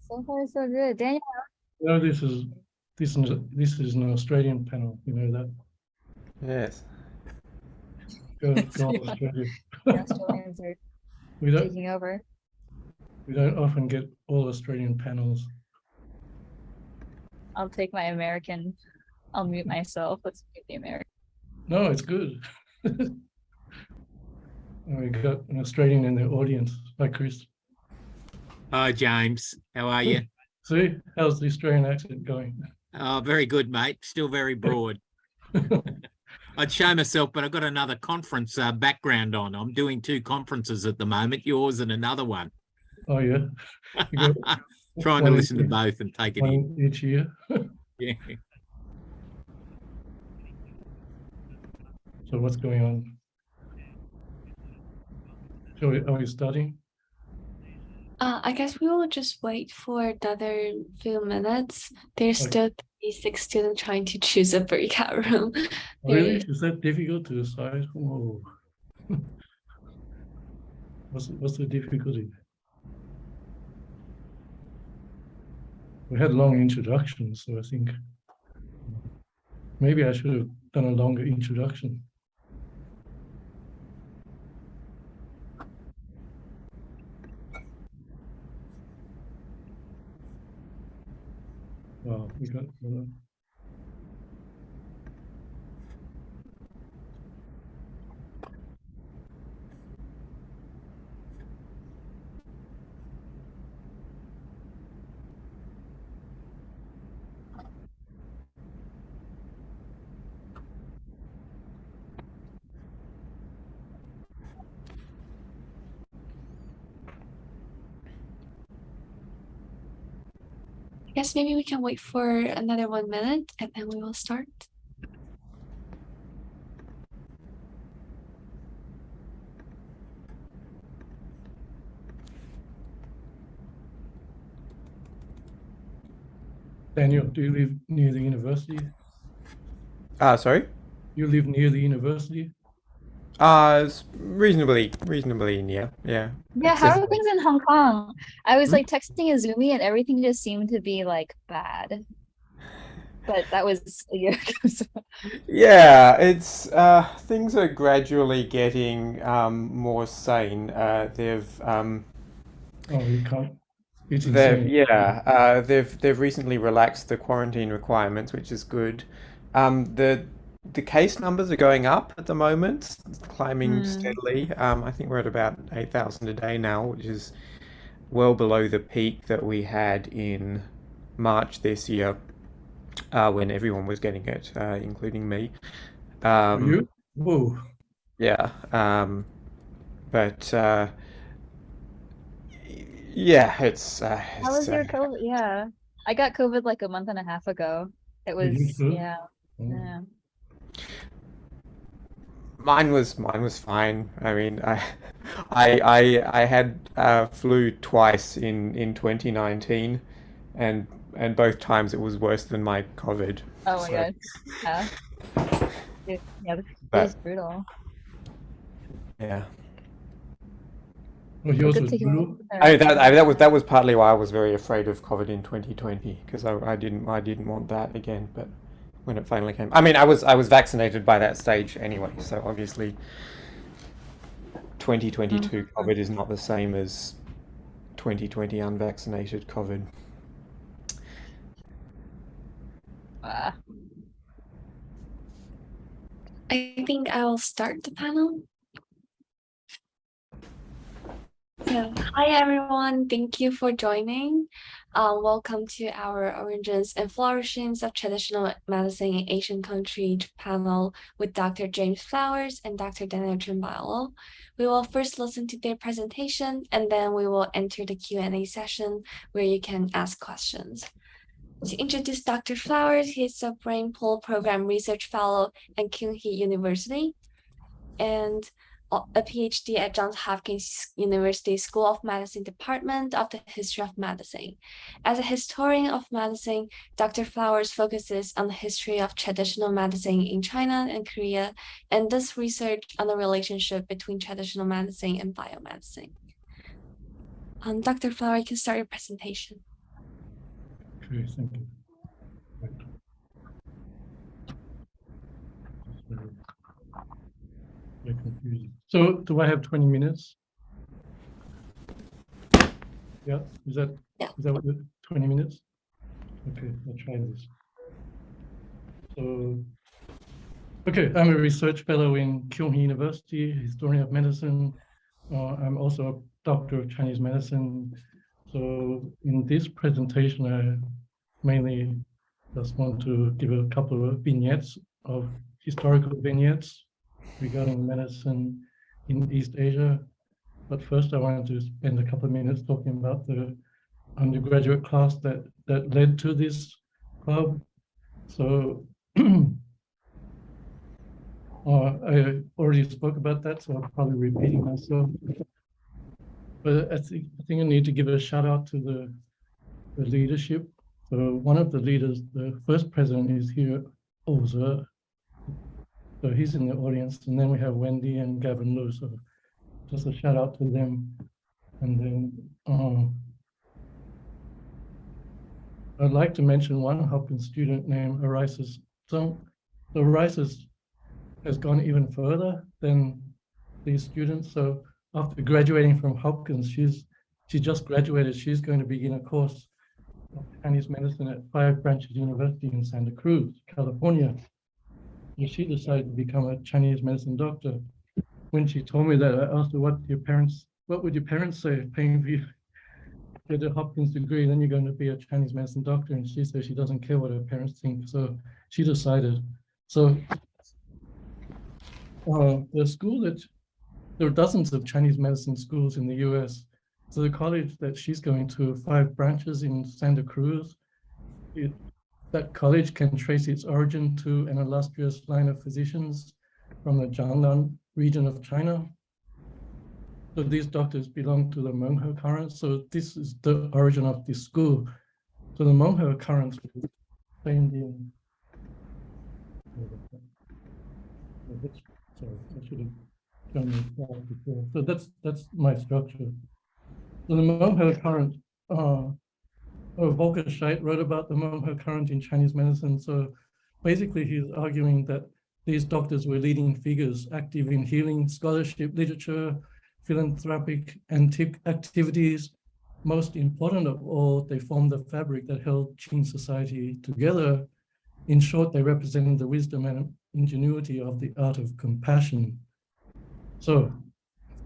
So far, so good. Daniel, You know, this is an Australian panel. You know that. Yes. Go Australia. the Australians are We don't taking over. we don't often get all Australian panels. I'll take my American. I'll mute myself. Let's mute the American. No, it's good. We got an Australian in the audience. Hi, Chris. Hi, James. How are you? See, how's the Australian accent going? Oh, very good, mate. Still very broad. I'd show myself, but I've got another conference background on. I'm doing 2 conferences at the moment, yours and another one. Oh yeah. You got Trying to one listen to each- both and take it in. one each year. Yeah. So what's going on? Are we starting? I guess we will just wait for another few minutes. There's Okay. still 36 students trying to choose a breakout room. Really? Is that difficult to decide? Whoa. What's the difficulty? We had long introductions, so I think maybe I should have done a longer introduction. Well, we got I guess maybe we can wait for another 1 minute and then we will start. Daniel, do you live near the university? Sorry. You live near the university? It's reasonably near. Yeah. Yeah, how are Accessible. things in Hong Kong? I was Hmm? like texting Azumi and everything just seemed to be like bad. But that was a year ago. So. Yeah, it's things are gradually getting more sane. Oh, you can't. It's They've insane. they've recently relaxed the quarantine requirements, which is good. The case numbers are going up at the moment, climbing steadily. I think we're at about 8,000 a day now, which is well below the peak that we had in March this year, when everyone was getting it, including me. Are you? Whoa. Yeah, but yeah, How was your COVID? Yeah. I got COVID like a month and a half ago. It Are you was, too? yeah. Oh. Yeah. mine was fine. I mean, I had flu twice in 2019, and both times it was worse than my COVID. Oh my So, God. Yeah. Yeah, this but is brutal. yeah. Oh, yours Good was to hear. brutal? That was partly why I was very afraid of COVID in 2020, because I didn't want that again. But when it finally came, I mean, I was vaccinated by that stage anyway, so obviously 2022 COVID is not the same as 2020 unvaccinated COVID. I think I will start the panel. So, hi everyone, thank you for joining. Welcome to our Origins and Flourishings of Traditional Medicine in Asian Countries panel with Dr. James Flowers and Dr. Daniel Trimballo. We will first listen to their presentation and then we will enter the Q&A session where you can ask questions. To introduce Dr. Flowers, he is a Brain Pool Program Research Fellow at Kyung-hee University and a PhD at Johns Hopkins University School of Medicine Department of the History of Medicine. As a historian of medicine, Dr. Flowers focuses on the history of traditional medicine in China and Korea, and does research on the relationship between traditional medicine and biomedicine. Dr. Flowers, you can start your presentation. Okay, thank you. Right. Just very confusing. So do I have 20 minutes? Yeah, is that Yeah. what 20 minutes? Okay, I'll try this. So, okay, I'm a research fellow in Kyunghee University, historian of medicine. I'm also a doctor of Chinese medicine. So in this presentation, I mainly just want to give a couple of vignettes of historical vignettes regarding medicine in East Asia. But first, I wanted to spend a couple of minutes talking about the undergraduate class that led to this club. So I already spoke about that, so I'm probably repeating myself. But I think I need to give a shout out to the leadership. So one of the leaders, the first president, is here, Oze. So he's in the audience, and then we have Wendy and Gavin Liu. So just a shout out to them. And then I'd like to mention one Hopkins student named Arisis. So Arisis has gone even further than these students. So after graduating from Hopkins, she just graduated. She's going to begin a course of Chinese medicine at Five Branches University in Santa Cruz, California. And she decided to become a Chinese medicine doctor. When she told me that, I asked her, what would your parents say if paying for you to get a Hopkins degree, then you're going to be a Chinese medicine doctor? And she said she doesn't care what her parents think. So she decided. So the school there are dozens of Chinese medicine schools in the US. So the college that she's going to, Five Branches in Santa Cruz, that college can trace its origin to an illustrious line of physicians from the Jiangnan region of China. So these doctors belong to the Menghe current. So this is the origin of this school. So the Menghe current was trained in. Sorry, I should have shown the slide before. So that's my structure. So the Menghe current, Volker Scheidt wrote about the Menghe current in Chinese medicine. So basically he's arguing that these doctors were leading figures active in healing, scholarship, literature, philanthropic activities. Most important of all, they formed the fabric that held Qing society together. In short, they represented the wisdom and ingenuity of the art of compassion. So,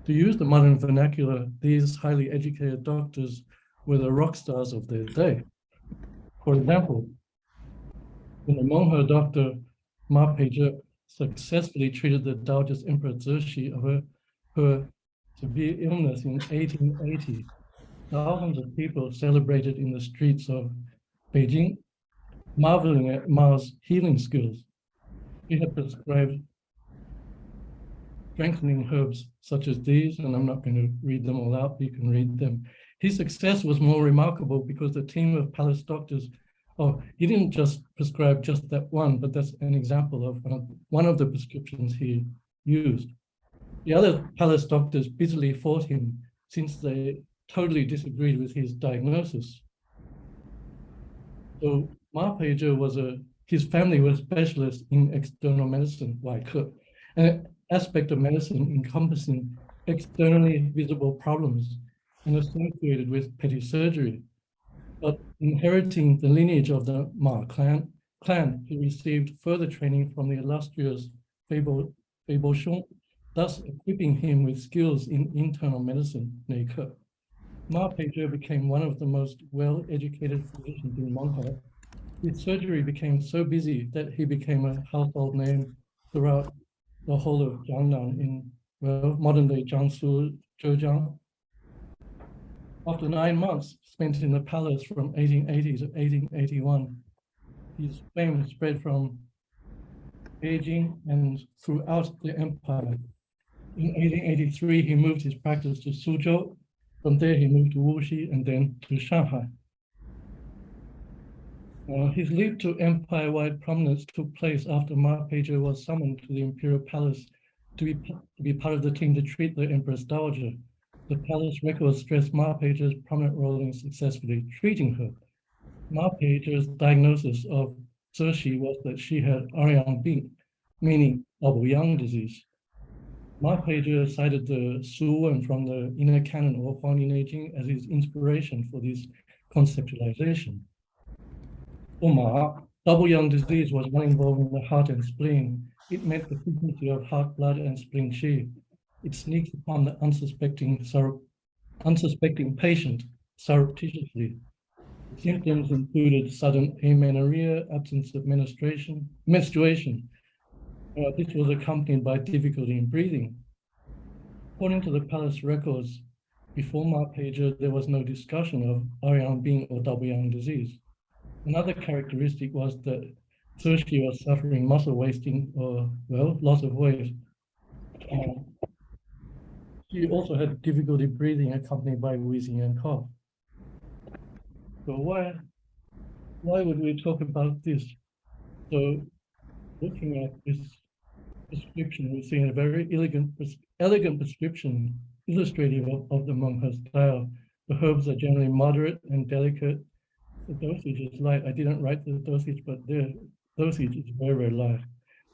to use the modern vernacular, these highly educated doctors were the rock stars of their day. For example, when the Menghe doctor Ma Peizhe successfully treated the Dowager Emperor Zexi of her severe illness in 1880, thousands of people celebrated in the streets of Beijing, marveling at Ma's healing skills. He had prescribed strengthening herbs such as these, and I'm not going to read them all out, you can read them. His success was more remarkable because the team of palace doctors, he didn't just prescribe just that one, but that's an example of one of the prescriptions he used. The other palace doctors bitterly fought him since they totally disagreed with his diagnosis. So Ma Peizhe his family was specialists in external medicine, Waike, an aspect of medicine encompassing externally visible problems and associated with petty surgery. But inheriting the lineage of the Ma clan, he received further training from the illustrious Fei Boxiong, thus equipping him with skills in internal medicine, Neike. Ma Peizhe became one of the most well-educated physicians in Menghe. His surgery became so busy that he became a household name throughout the whole of Jiangnan in modern-day Jiangsu, Zhejiang. After 9 months spent in the palace from 1880 to 1881, his fame spread from Beijing and throughout the empire. In 1883, he moved his practice to Suzhou. From there, he moved to Wuxi and then to Shanghai. His leap to empire-wide prominence took place after Ma Peizhe was summoned to the imperial palace to be part of the team to treat the Empress Dowager. The palace records stress Ma Peizhe's prominent role in successfully treating her. Ma Pei's diagnosis of Cixi was that she had Aryang Bing, meaning double yang disease. Ma Pei cited the Su Wen from the Inner Canon or Huang Nejing as his inspiration for this conceptualization. For Ma, double yang disease was one involving the heart and spleen. It meant the frequency of heart blood and spleen qi. It sneaks upon the unsuspecting patient surreptitiously. The symptoms included sudden amenorrhea, absence of menstruation. This was accompanied by difficulty in breathing. According to the palace records, before Ma Pei, there was no discussion of Aryang Bing or double yang disease. Another characteristic was that Cixi was suffering muscle wasting or, well, loss of weight. She also had difficulty breathing accompanied by wheezing and cough. So why would we talk about this? So looking at this prescription, we're seeing a very elegant prescription illustrative of the Hmong style. The herbs are generally moderate and delicate. The dosage is light. I didn't write the dosage, but the dosage is very, very light.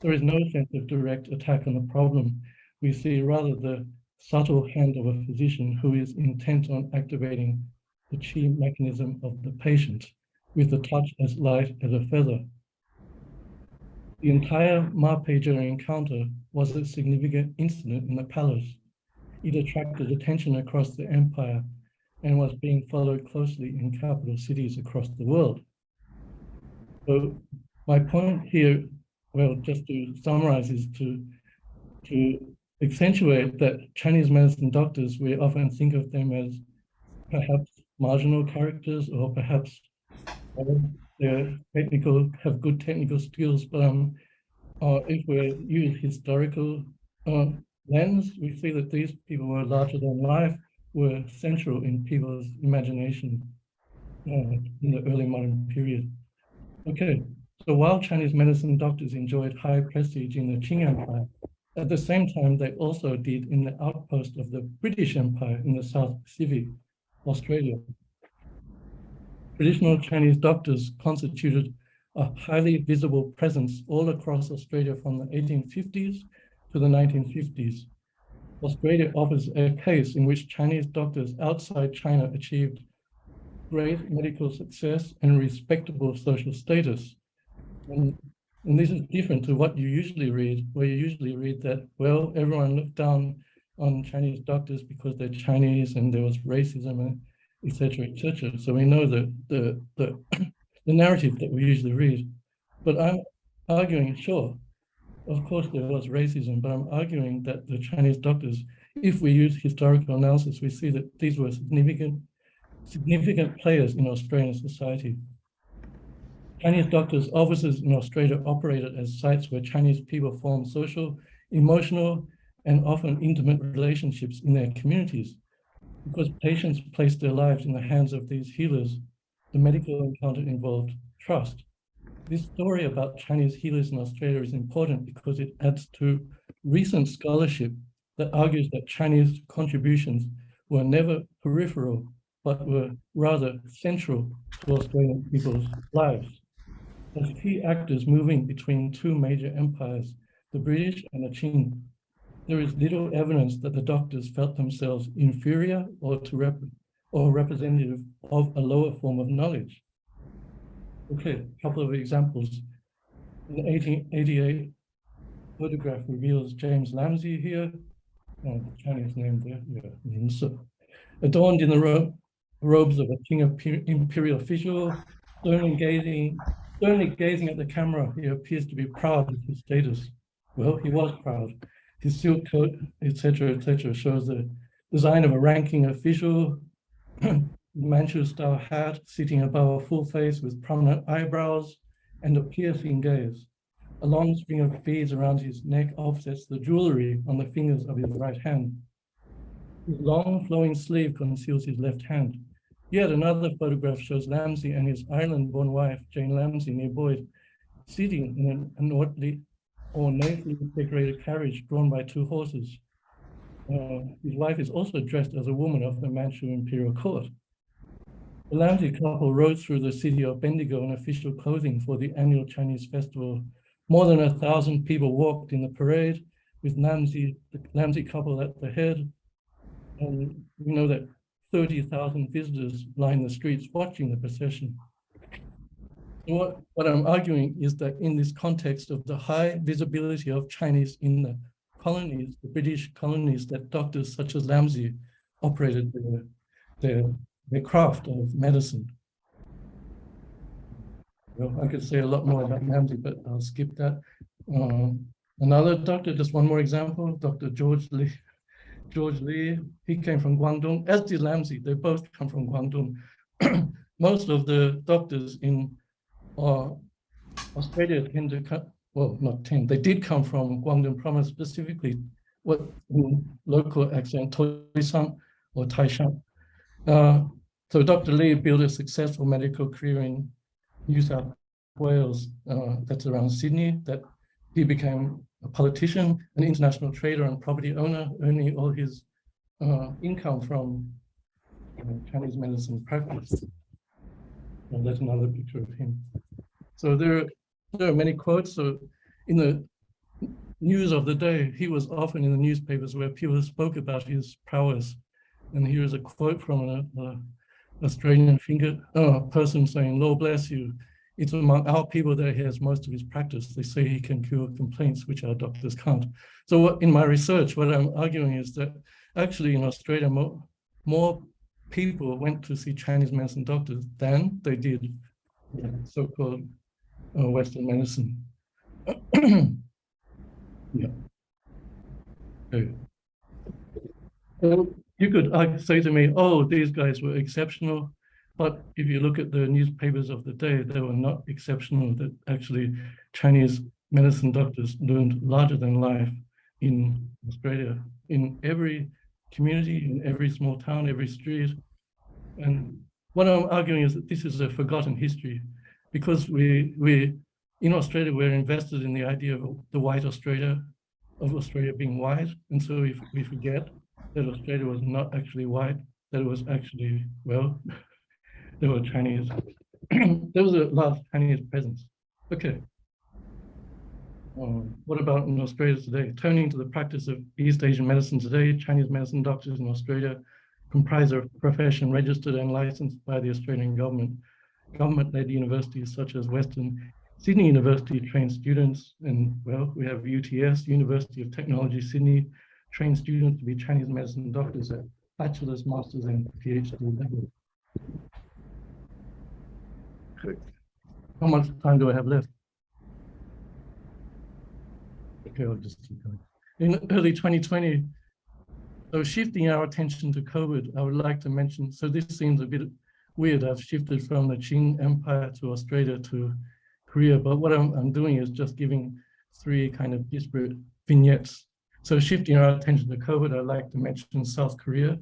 There is no sense of direct attack on the problem. We see rather the subtle hand of a physician who is intent on activating the qi mechanism of the patient with a touch as light as a feather. The entire Ma Pei encounter was a significant incident in the palace. It attracted attention across the empire and was being followed closely in capital cities across the world. So my point here, well, just to summarize, is to accentuate that Chinese medicine doctors, we often think of them as perhaps marginal characters or perhaps have good technical skills, but if we use historical lens, we see that these people were larger than life, were central in people's imagination in the early modern period. Okay, so while Chinese medicine doctors enjoyed high prestige in the Qing Empire, at the same time, they also did in the outpost of the British Empire in the South Pacific, Australia. Traditional Chinese doctors constituted a highly visible presence all across Australia from the 1850s to the 1950s. Australia offers a case in which Chinese doctors outside China achieved great medical success and respectable social status. And this is different to what you usually read, where you usually read that, well, everyone looked down on Chinese doctors because they're Chinese and there was racism, and et cetera, et cetera. So we know the narrative that we usually read. But I'm arguing, sure, of course there was racism, but I'm arguing that the Chinese doctors, if we use historical analysis, we see that these were significant players in Australian society. Chinese doctors' offices in Australia operated as sites where Chinese people formed social, emotional, and often intimate relationships in their communities. Because patients placed their lives in the hands of these healers, the medical encounter involved trust. This story about Chinese healers in Australia is important because it adds to recent scholarship that argues that Chinese contributions were never peripheral, but were rather central to Australian people's lives. As key actors moving between two major empires, the British and the Qing, there is little evidence that the doctors felt themselves inferior or representative of a lower form of knowledge. Okay, a couple of examples. In the 1888 photograph reveals James Lamsey here, Chinese name there, yeah, Lin Se, adorned in the robes of a king imperial official, sternly gazing at the camera. He appears to be proud of his status. Well, he was proud. His silk coat, etc., shows the design of a ranking official, Manchu-style hat, sitting above a full face with prominent eyebrows and a piercing gaze. A long string of beads around his neck offsets the jewelry on the fingers of his right hand. His long flowing sleeve conceals his left hand. Yet another photograph shows Lamsey and his Ireland-born wife, Jane Lamsey, near Boyd, sitting in an ornately decorated carriage drawn by two horses. His wife is also dressed as a woman of the Manchu imperial court. The Lamzi couple rode through the city of Bendigo in official clothing for the annual Chinese festival. More than 1,000 people walked in the parade with the Lamzi couple at the head. And we know that 30,000 visitors lined the streets watching the procession. What I'm arguing is that in this context of the high visibility of Chinese in the colonies, the British colonies, that doctors such as Lamzi operated their craft of medicine. Well, I could say a lot more about Lamzi, but I'll skip that. Another doctor, just one more example, Dr. George Lee. George Lee, he came from Guangdong, as did Lamzi. They both come from Guangdong. Most of the doctors in Australia tend to come, well, not tend, they did come from Guangdong province, specifically what in local accent, Toishan or Taishan. So Dr. Lee built a successful medical career in New South Wales, that's around Sydney, that he became a politician, an international trader and property owner, earning all his income from Chinese medicine practice. And that's another picture of him. So there are many quotes. So in the news of the day, he was often in the newspapers where people spoke about his prowess. And here is a quote from an Australian person saying, "Lord bless you. It's among our people that he has most of his practice. They say he can cure complaints, which our doctors can't." So in my research, what I'm arguing is that actually in Australia, more people went to see Chinese medicine doctors than they did so-called Western medicine. Yeah. Okay. So you could say to me, oh, these guys were exceptional. But if you look at the newspapers of the day, they were not exceptional. That actually Chinese medicine doctors loomed larger than life in Australia, in every community, in every small town, every street. And what I'm arguing is that this is a forgotten history, because we in Australia, we're invested in the idea of the white Australia, of Australia being white. And so if we forget that Australia was not actually white, that it was actually, well, there were Chinese, there was a large Chinese presence. Okay. What about in Australia today? Turning to the practice of East Asian medicine today, Chinese medicine doctors in Australia comprise a profession registered and licensed by the Australian government. Government-led universities such as Western Sydney University train students, and well, we have UTS, University of Technology Sydney, train students to be Chinese medicine doctors at bachelor's, master's, and PhD level. How much time do I have left? Okay, I'll just keep going. In early 2020, so shifting our attention to COVID, I would like to mention, so this seems a bit weird. I've shifted from the Qing Empire to Australia to Korea, but what I'm doing is just giving three kind of disparate vignettes. So shifting our attention to COVID, I'd like to mention South Korea.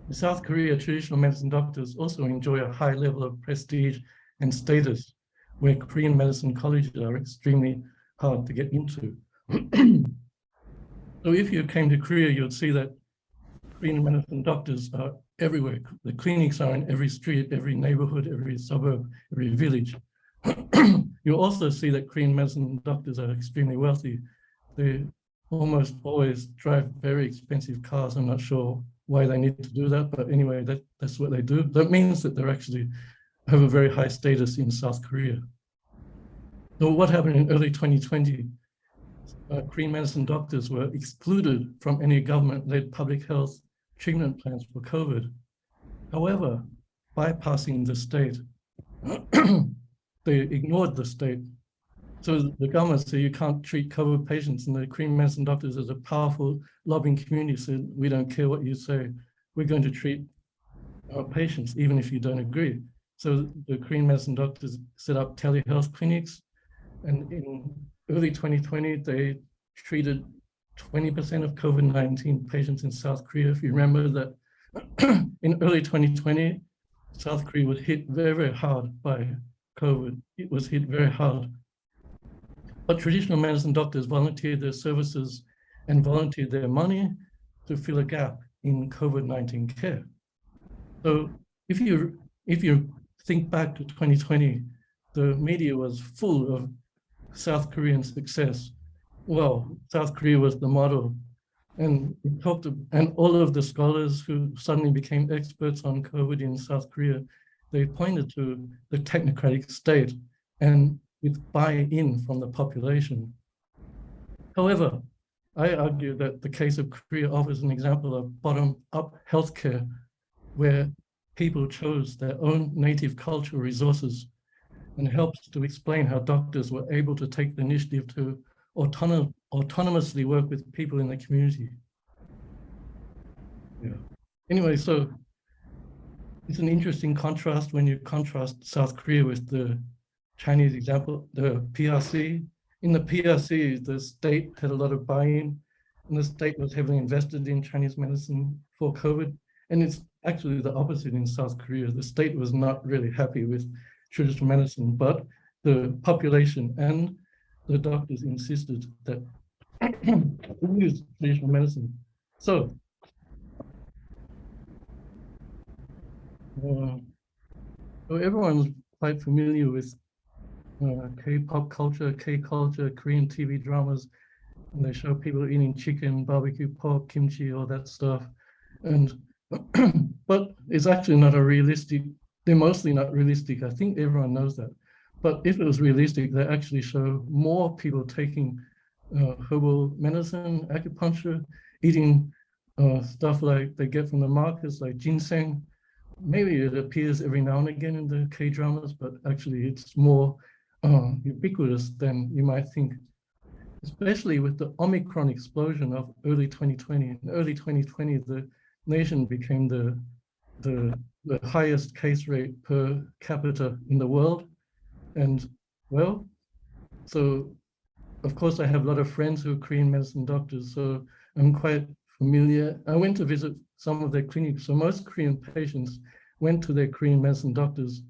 In South Korea, traditional medicine doctors also enjoy a high level of prestige and status, where Korean medicine colleges are extremely hard to get into. So if you came to Korea, you'd see that Korean medicine doctors are everywhere. The clinics are in every street, every neighborhood, every suburb, every village. You also see that Korean medicine doctors are extremely wealthy. They almost always drive very expensive cars. I'm not sure why they need to do that, but anyway, that's what they do. That means that they're actually have a very high status in South Korea. So what happened in early 2020? Korean medicine doctors were excluded from any government-led public health treatment plans for COVID. However, bypassing the state, they ignored the state. So the government said you can't treat COVID patients, and the Korean medicine doctors, as a powerful lobbying community, said, we don't care what you say, we're going to treat our patients, even if you don't agree. So the Korean medicine doctors set up telehealth clinics, and in early 2020, they treated 20% of COVID-19 patients in South Korea. If you remember that in early 2020, South Korea was hit very, very hard by COVID. It was hit very hard. But traditional medicine doctors volunteered their services and volunteered their money to fill a gap in COVID-19 care. So if you think back to 2020, the media was full of South Korean success. Well, South Korea was the model, and and all of the scholars who suddenly became experts on COVID in South Korea, they pointed to the technocratic state and with buy-in from the population. However, I argue that the case of Korea offers an example of bottom-up healthcare, where people chose their own native cultural resources, and helps to explain how doctors were able to take the initiative to autonomously work with people in the community. Yeah. Anyway, so it's an interesting contrast when you contrast South Korea with the Chinese example, the PRC. In the PRC, the state had a lot of buy-in, and the state was heavily invested in Chinese medicine for COVID. And it's actually the opposite in South Korea. The state was not really happy with traditional medicine, but the population and the doctors insisted that we use traditional medicine. So, so everyone's quite familiar with K-pop culture, K-culture, Korean TV dramas, and they show people eating chicken, barbecue pork, kimchi, all that stuff. And but it's actually not a realistic, they're mostly not realistic. I think everyone knows that. But if it was realistic, they actually show more people taking herbal medicine, acupuncture, eating stuff like they get from the markets like ginseng. Maybe it appears every now and again in the K-dramas, but actually it's more ubiquitous than you might think, especially with the Omicron explosion of early 2020. In early 2020, the nation became the highest case rate per capita in the world. And well, so of course I have a lot of friends who are Korean medicine doctors, so I'm quite familiar. I went to visit some of their clinics. So most Korean patients went to their Korean medicine doctors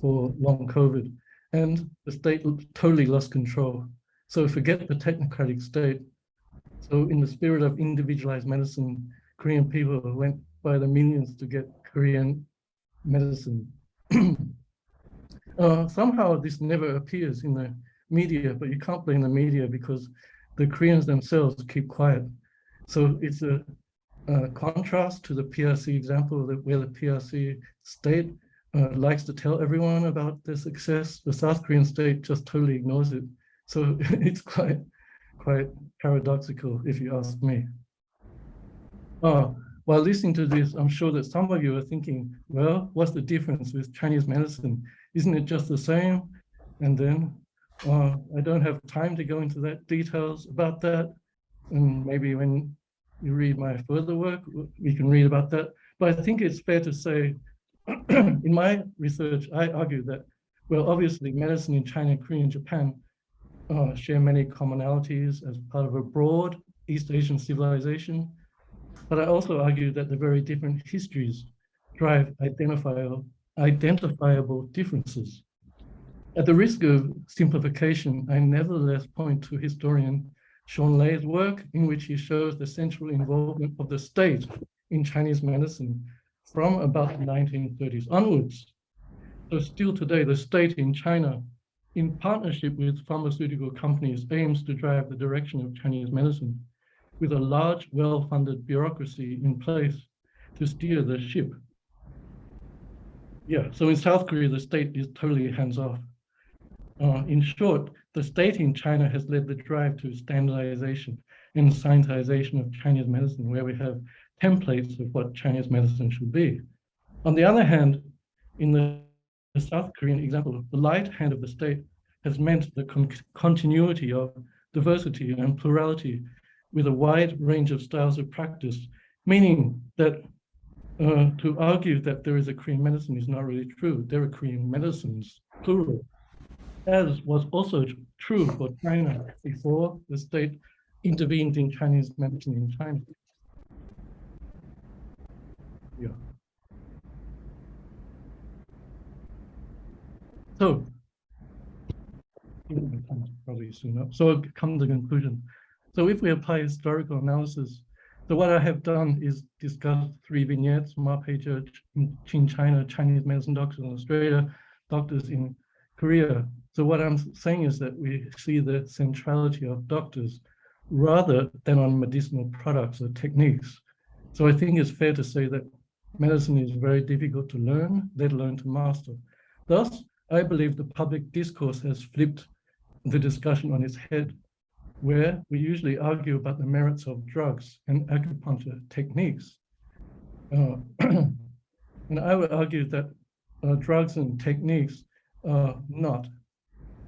for long COVID, and the state totally lost control. So forget the technocratic state. So in the spirit of individualized medicine, Korean people went by the millions to get Korean medicine. Somehow this never appears in the media, but you can't blame the media because the Koreans themselves keep quiet. So it's a contrast to the PRC example where the PRC state likes to tell everyone about their success. The South Korean state just totally ignores it. So it's quite paradoxical, if you ask me. While listening to this, I'm sure that some of you are thinking, well, what's the difference with Chinese medicine? Isn't it just the same? And then I don't have time to go into that details about that. And maybe when you read my further work, we can read about that. But I think it's fair to say, in my research, I argue that, well, obviously medicine in China, Korea, and Japan share many commonalities as part of a broad East Asian civilization. But I also argue that the very different histories drive identifiable differences. At the risk of simplification, I nevertheless point to historian Sean Lei's work, in which he shows the central involvement of the state in Chinese medicine from about the 1930s onwards. So still today, the state in China, in partnership with pharmaceutical companies, aims to drive the direction of Chinese medicine, with a large, well-funded bureaucracy in place to steer the ship. Yeah, so in South Korea, the state is totally hands-off. In short, the state in China has led the drive to standardization and scientization of Chinese medicine, where we have templates of what Chinese medicine should be. On the other hand, in the South Korean example, the light hand of the state has meant the continuity of diversity and plurality with a wide range of styles of practice, meaning that to argue that there is a Korean medicine is not really true. There are Korean medicines, plural, as was also true for China before the state intervened in Chinese medicine in China. Yeah. So, probably soon up. So I'll come to the conclusion. So if we apply historical analysis So what I have done is discuss 3 vignettes: Ma Peiche in China, Chinese medicine doctors in Australia, doctors in Korea. So what I'm saying is that we see the centrality of doctors rather than on medicinal products or techniques. So I think it's fair to say that medicine is very difficult to learn, let alone to master. Thus, I believe the public discourse has flipped the discussion on its head, where we usually argue about the merits of drugs and acupuncture techniques. And I would argue that drugs and techniques are not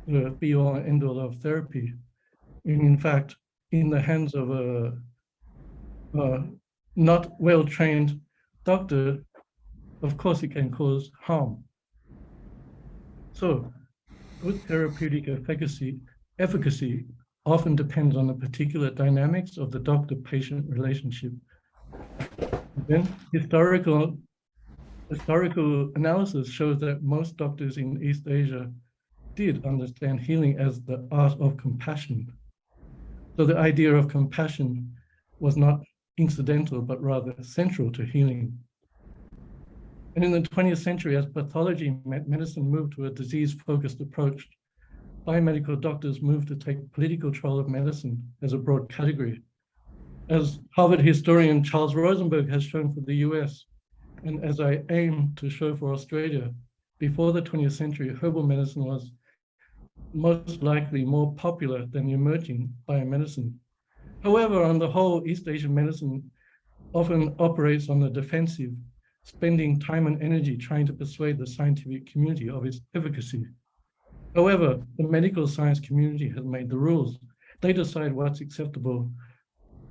the be-all and end-all of therapy. In fact, in the hands of a not well-trained doctor, of course it can cause harm. So good therapeutic efficacy often depends on the particular dynamics of the doctor-patient relationship. Then historical analysis shows that most doctors in East Asia did understand healing as the art of compassion. So the idea of compassion was not incidental, but rather central to healing. And in the 20th century, as pathology medicine moved to a disease-focused approach, biomedical doctors moved to take political control of medicine as a broad category. As Harvard historian Charles Rosenberg has shown for the US, and as I aim to show for Australia, before the 20th century, herbal medicine was most likely more popular than emerging biomedicine. However, on the whole, East Asian medicine often operates on the defensive, spending time and energy trying to persuade the scientific community of its efficacy. However, the medical science community has made the rules. They decide what's acceptable.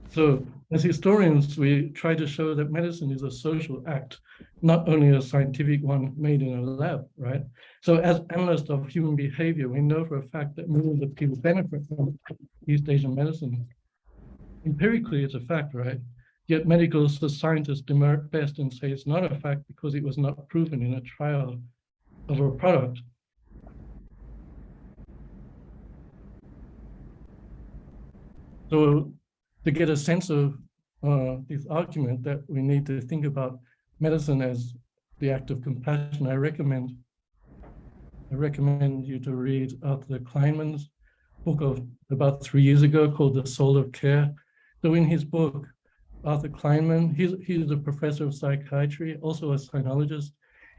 So as historians, we try to show that medicine is a social act, not only a scientific one made in a lab, right? So as analysts of human behavior, we know for a fact that millions of people benefit from East Asian medicine. Empirically, it's a fact, right? Yet medical scientists demerit best and say it's not a fact because it was not proven in a trial of a product. So to get a sense of this argument that we need to think about medicine as the act of compassion, I recommend you to read Arthur Kleinman's book of about 3 years ago called The Soul of Care. So in his book, Arthur Kleinman, he's a professor of psychiatry, also a sinologist.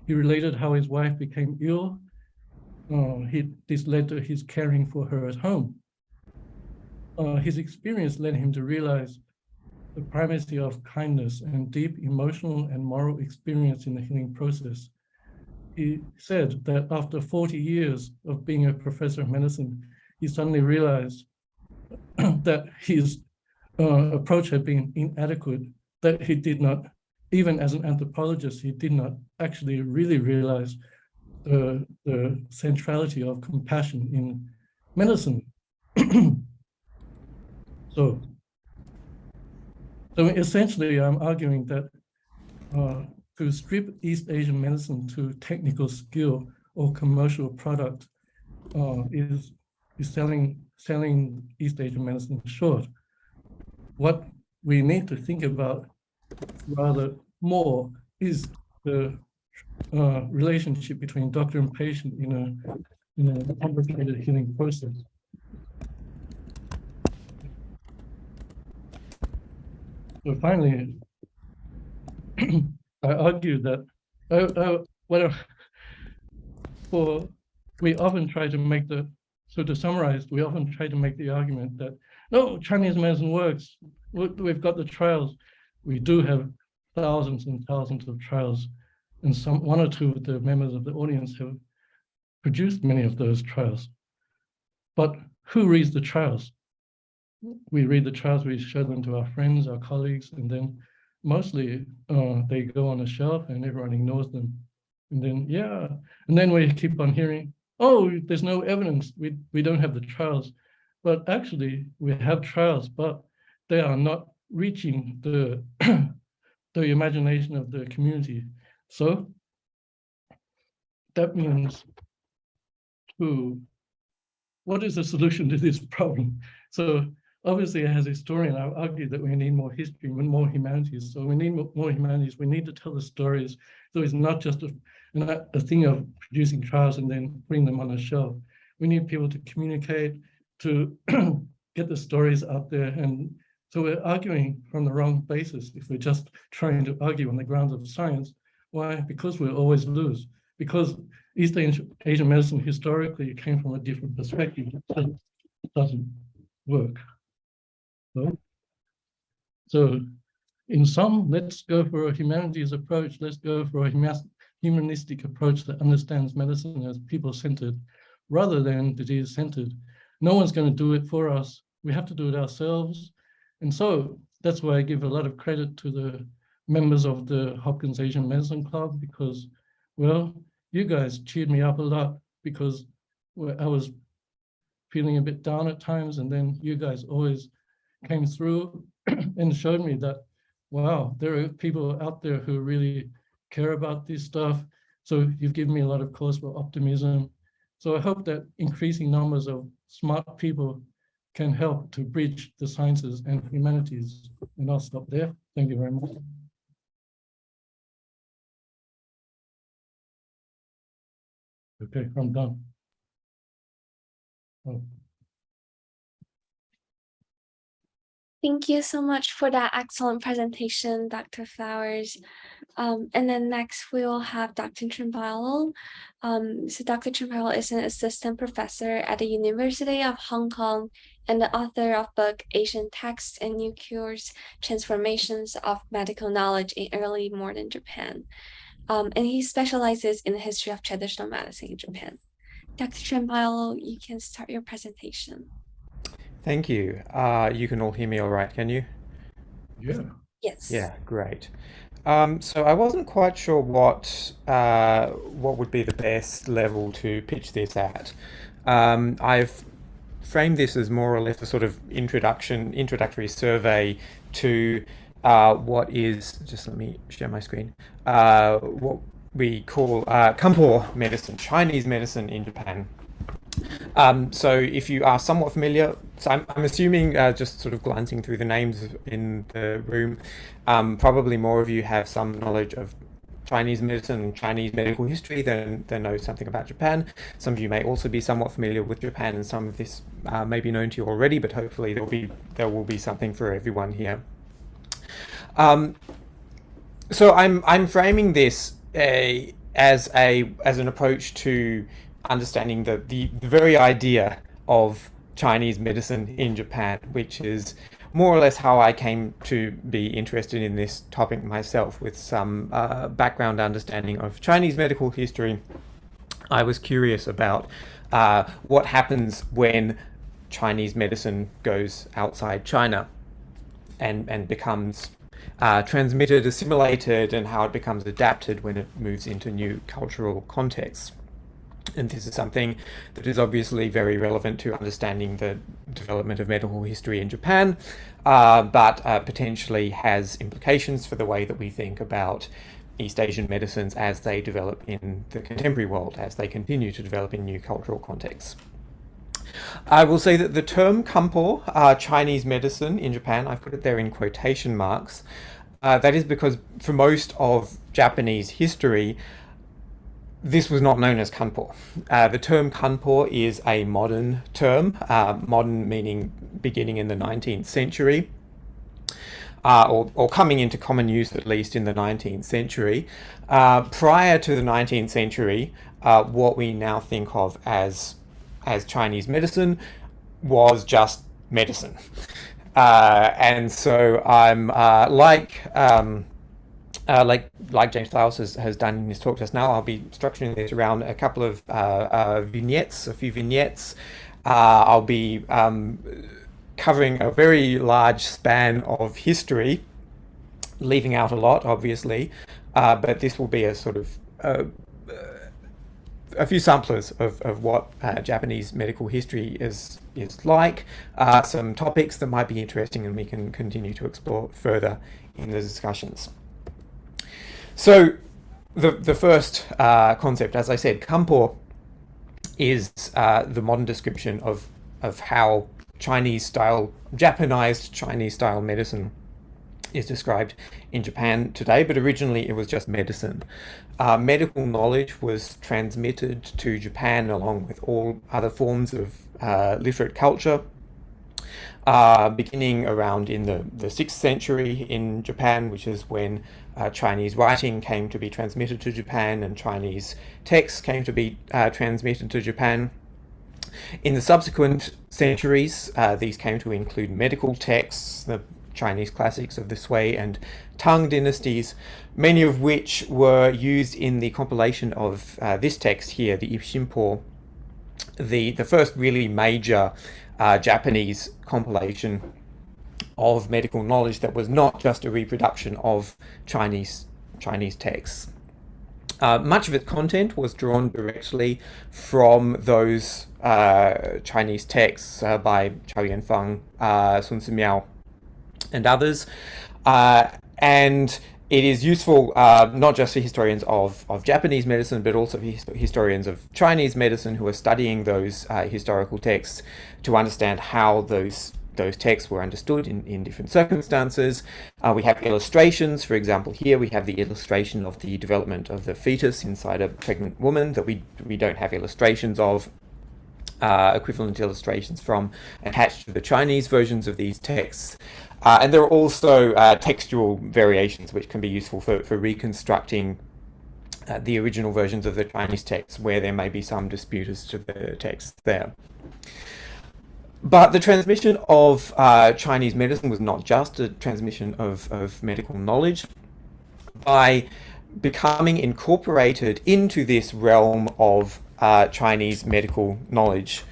He related how his wife became ill. This led to his caring for her at home. His experience led him to realize the primacy of kindness and deep emotional and moral experience in the healing process. He said that after 40 years of being a professor of medicine, he suddenly realized that his approach had been inadequate, that he did not, even as an anthropologist, he did not actually really realize the centrality of compassion in medicine. So essentially, I'm arguing that to strip East Asian medicine to technical skill or commercial product is selling East Asian medicine short. What we need to think about rather more is the relationship between doctor and patient in a complicated healing process. So finally, I argue that we often try to make to summarize, we often try to make the argument that, no, Chinese medicine works. We've got the trials. We do have thousands and thousands of trials, and one or two of the members of the audience have produced many of those trials. But who reads the trials? We read the trials, we show them to our friends, our colleagues, and then mostly they go on a shelf and everyone ignores them. And then we keep on hearing, oh, there's no evidence, we don't have the trials. But actually we have trials, but they are not reaching the imagination of the community. So that means what is the solution to this problem? So obviously as a historian, I argue that we need more history, more humanities. So we need more humanities. We need to tell the stories. So it's not just a thing of producing trials and then putting them on a shelf. We need people to communicate, to get the stories out there. And so we're arguing from the wrong basis if we're just trying to argue on the grounds of science. Why? Because we'll always lose. Because East Asian medicine historically came from a different perspective. It doesn't work. So in sum, let's go for a humanities approach. Let's go for a humanistic approach that understands medicine as people-centered rather than disease-centered. No one's going to do it for us. We have to do it ourselves. And so that's why I give a lot of credit to the members of the Hopkins Asian Medicine Club, because, well, you guys cheered me up a lot, because I was feeling a bit down at times, and then you guys always came through and showed me that, wow, there are people out there who really care about this stuff. So you've given me a lot of cause for optimism. So I hope that increasing numbers of smart people can help to bridge the sciences and humanities. And I'll stop there. Thank you very much. Okay, I'm done. Oh. Thank you so much for that excellent presentation, Dr. Flowers. And then next we will have Dr. Trimbalo. So Dr. Trimbalo is an assistant professor at the University of Hong Kong and the author of book Asian Texts and New Cures, Transformations of Medical Knowledge in Early Modern Japan. And he specializes in the history of traditional medicine in Japan. Dr. Trimbalo, you can start your presentation. Thank you. You can all hear me all right, can you? Yeah. Yes. Yeah, great. So I wasn't quite sure what would be the best level to pitch this at. I've framed this as more or less a sort of introductory survey to what is, just let me share my screen, what we call Kanpo medicine, Chinese medicine in Japan. So if you are somewhat familiar, so I'm assuming, just sort of glancing through the names in the room, probably more of you have some knowledge of Chinese medicine and Chinese medical history than know something about Japan. Some of you may also be somewhat familiar with Japan, and some of this may be known to you already, but hopefully there will be something for everyone here. So I'm framing this as an approach to understanding the very idea of Chinese medicine in Japan, which is more or less how I came to be interested in this topic myself, with some background understanding of Chinese medical history. I was curious about what happens when Chinese medicine goes outside China and becomes transmitted, assimilated, and how it becomes adapted when it moves into new cultural contexts. And this is something that is obviously very relevant to understanding the development of medical history in Japan, but potentially has implications for the way that we think about East Asian medicines as they develop in the contemporary world, as they continue to develop in new cultural contexts. I will say that the term Kanpo, Chinese medicine in Japan, I've put it there in quotation marks. That is because for most of Japanese history, this was not known as Kanpo. The term Kanpo is a modern term, modern meaning beginning in the 19th century, or coming into common use at least in the 19th century. Prior to the 19th century, what we now think of as Chinese medicine was just medicine. And so I'm like James Flowers has done in his talk just now, I'll be structuring this around a couple of vignettes, a few vignettes. I'll be covering a very large span of history, leaving out a lot, obviously, but this will be a sort of a few samplers of what Japanese medical history is like, some topics that might be interesting and we can continue to explore further in the discussions. So the first concept, as I said, Kanpo is the modern description of how Japanized Chinese style medicine is described in Japan today, but originally it was just medicine. Medical knowledge was transmitted to Japan along with all other forms of literate culture, beginning around in the 6th century in Japan, which is when Chinese writing came to be transmitted to Japan and Chinese texts came to be transmitted to Japan. In the subsequent centuries, these came to include medical texts, the Chinese classics of the Sui and Tang dynasties, many of which were used in the compilation of this text here, the Ipshinpo, the first really major Japanese compilation of medical knowledge that was not just a reproduction of Chinese texts. Much of its content was drawn directly from those Chinese texts by Chow Yuanfang, Sun Simiao, and others. And it is useful not just for historians of Japanese medicine, but also for historians of Chinese medicine who are studying those historical texts to understand how those texts were understood in different circumstances. We have illustrations. For example, here we have the illustration of the development of the fetus inside a pregnant woman that we don't have illustrations of. Equivalent illustrations from attached to the Chinese versions of these texts. And there are also textual variations which can be useful for reconstructing the original versions of the Chinese texts where there may be some dispute as to the text there. But the transmission of Chinese medicine was not just a transmission of medical knowledge. By becoming incorporated into this realm of Chinese medical knowledge,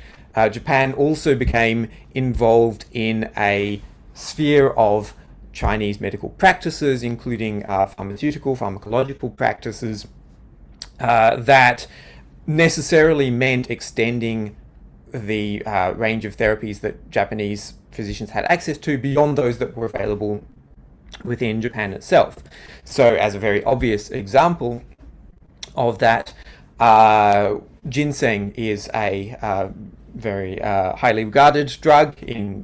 Japan also became involved in a sphere of Chinese medical practices, including pharmacological practices, that necessarily meant extending the range of therapies that Japanese physicians had access to beyond those that were available within Japan itself. So as a very obvious example of that, ginseng is a very highly regarded drug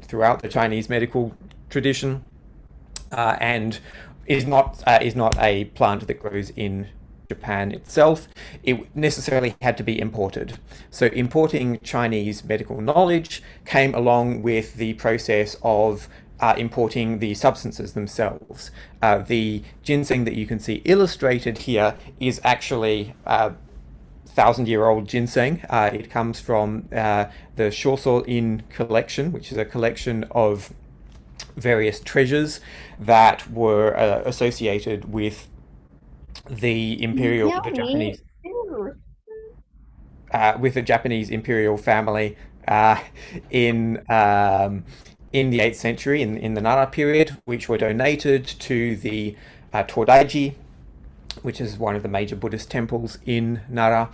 throughout the Chinese medical tradition, and is not a plant that grows in Japan itself. It necessarily had to be imported. So importing Chinese medical knowledge came along with the process of importing the substances themselves. The ginseng that you can see illustrated here is actually 1,000-year-old ginseng. It comes from the Shoso-in collection, which is a collection of various treasures that were associated with the Japanese imperial family in the 8th century, in the Nara period, which were donated to the Todaiji, which is one of the major Buddhist temples in Nara,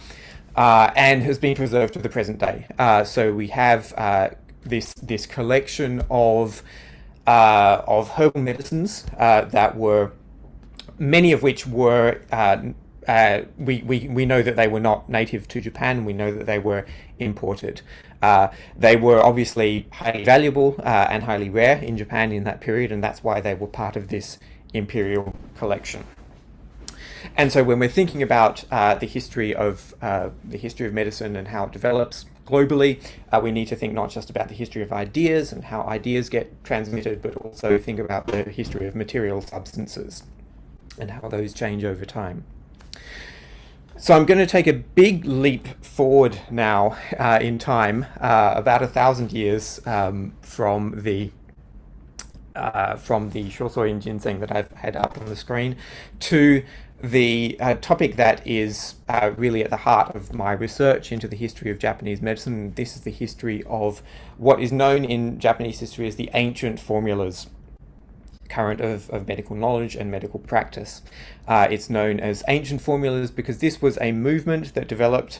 and has been preserved to the present day. So we have this collection of herbal medicines that were, many of which were, we know that they were not native to Japan. We know that they were imported. They were obviously highly valuable and highly rare in Japan in that period, and that's why they were part of this imperial collection. And so when we're thinking about the history of medicine and how it develops globally, we need to think not just about the history of ideas and how ideas get transmitted, but also think about the history of material substances and how those change over time. So I'm going to take a big leap forward now in time, about 1,000 years from the Shoso-in ginseng that I've had up on the screen, to the topic that is really at the heart of my research into the history of Japanese medicine. This is the history of what is known in Japanese history as the ancient formulas current of medical knowledge and medical practice. It's known as ancient formulas because this was a movement that developed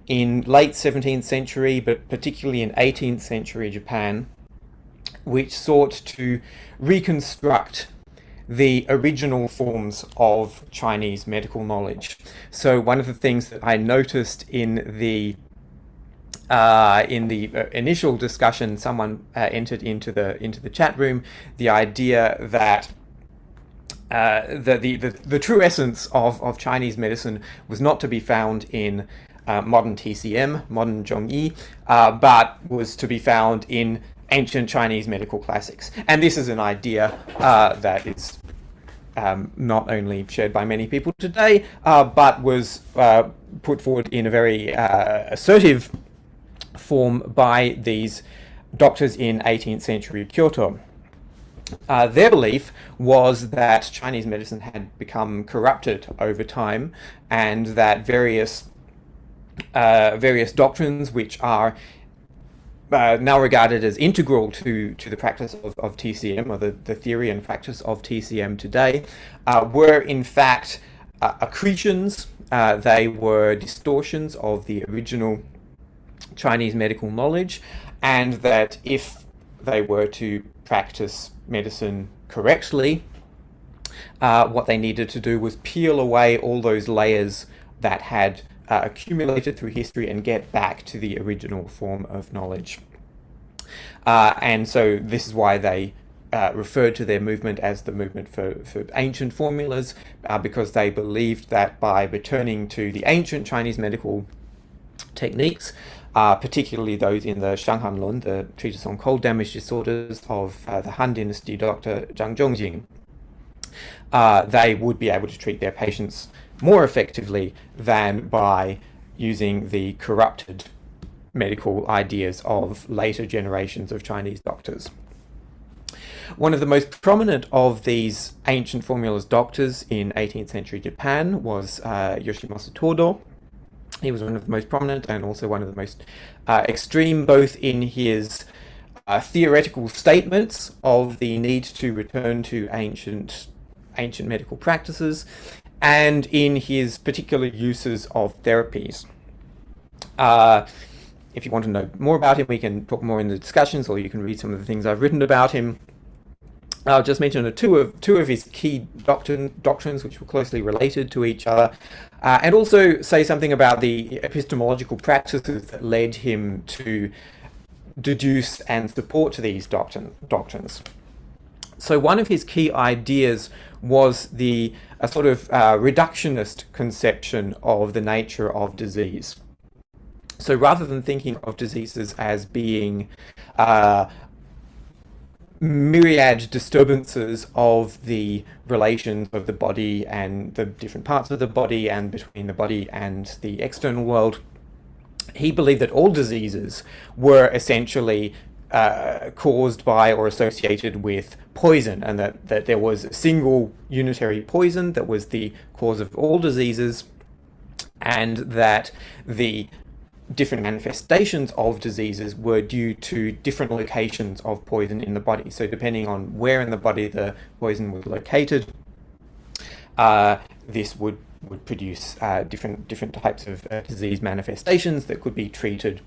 in late 17th century, but particularly in 18th century Japan, which sought to reconstruct the original forms of Chinese medical knowledge. So one of the things that I noticed in the in the initial discussion, someone entered into the chat room the idea that the true essence of Chinese medicine was not to be found in modern TCM, modern Zhongyi, but was to be found in ancient Chinese medical classics. And this is an idea that is not only shared by many people today, but was put forward in a very assertive form by these doctors in 18th century Kyoto. Their belief was that Chinese medicine had become corrupted over time, and that various doctrines which are now regarded as integral to the practice of TCM, or the theory and practice of TCM today, were in fact accretions. They were distortions of the original Chinese medical knowledge, and that if they were to practice medicine correctly, what they needed to do was peel away all those layers that had accumulated through history and get back to the original form of knowledge. And so this is why they referred to their movement as the movement for ancient formulas, because they believed that by returning to the ancient Chinese medical techniques, particularly those in the Shanghanlun, the treatise on cold damage disorders of the Han Dynasty doctor Zhang Zhongjing, they would be able to treat their patients more effectively than by using the corrupted medical ideas of later generations of Chinese doctors. One of the most prominent of these ancient formulas doctors in 18th century Japan was Yoshimasa Todo. He was one of the most prominent and also one of the most extreme, both in his theoretical statements of the need to return to ancient medical practices, and in his particular uses of therapies. If you want to know more about him, we can talk more in the discussions, or you can read some of the things I've written about him. I'll just mention two of his key doctrines, which were closely related to each other, and also say something about the epistemological practices that led him to deduce and support these doctrines. So one of his key ideas was a sort of reductionist conception of the nature of disease. So rather than thinking of diseases as being myriad disturbances of the relations of the body and the different parts of the body and between the body and the external world, he believed that all diseases were essentially caused by or associated with poison, and that there was a single unitary poison that was the cause of all diseases, and that the different manifestations of diseases were due to different locations of poison in the body. So depending on where in the body the poison was located, this would produce different types of disease manifestations that could be treated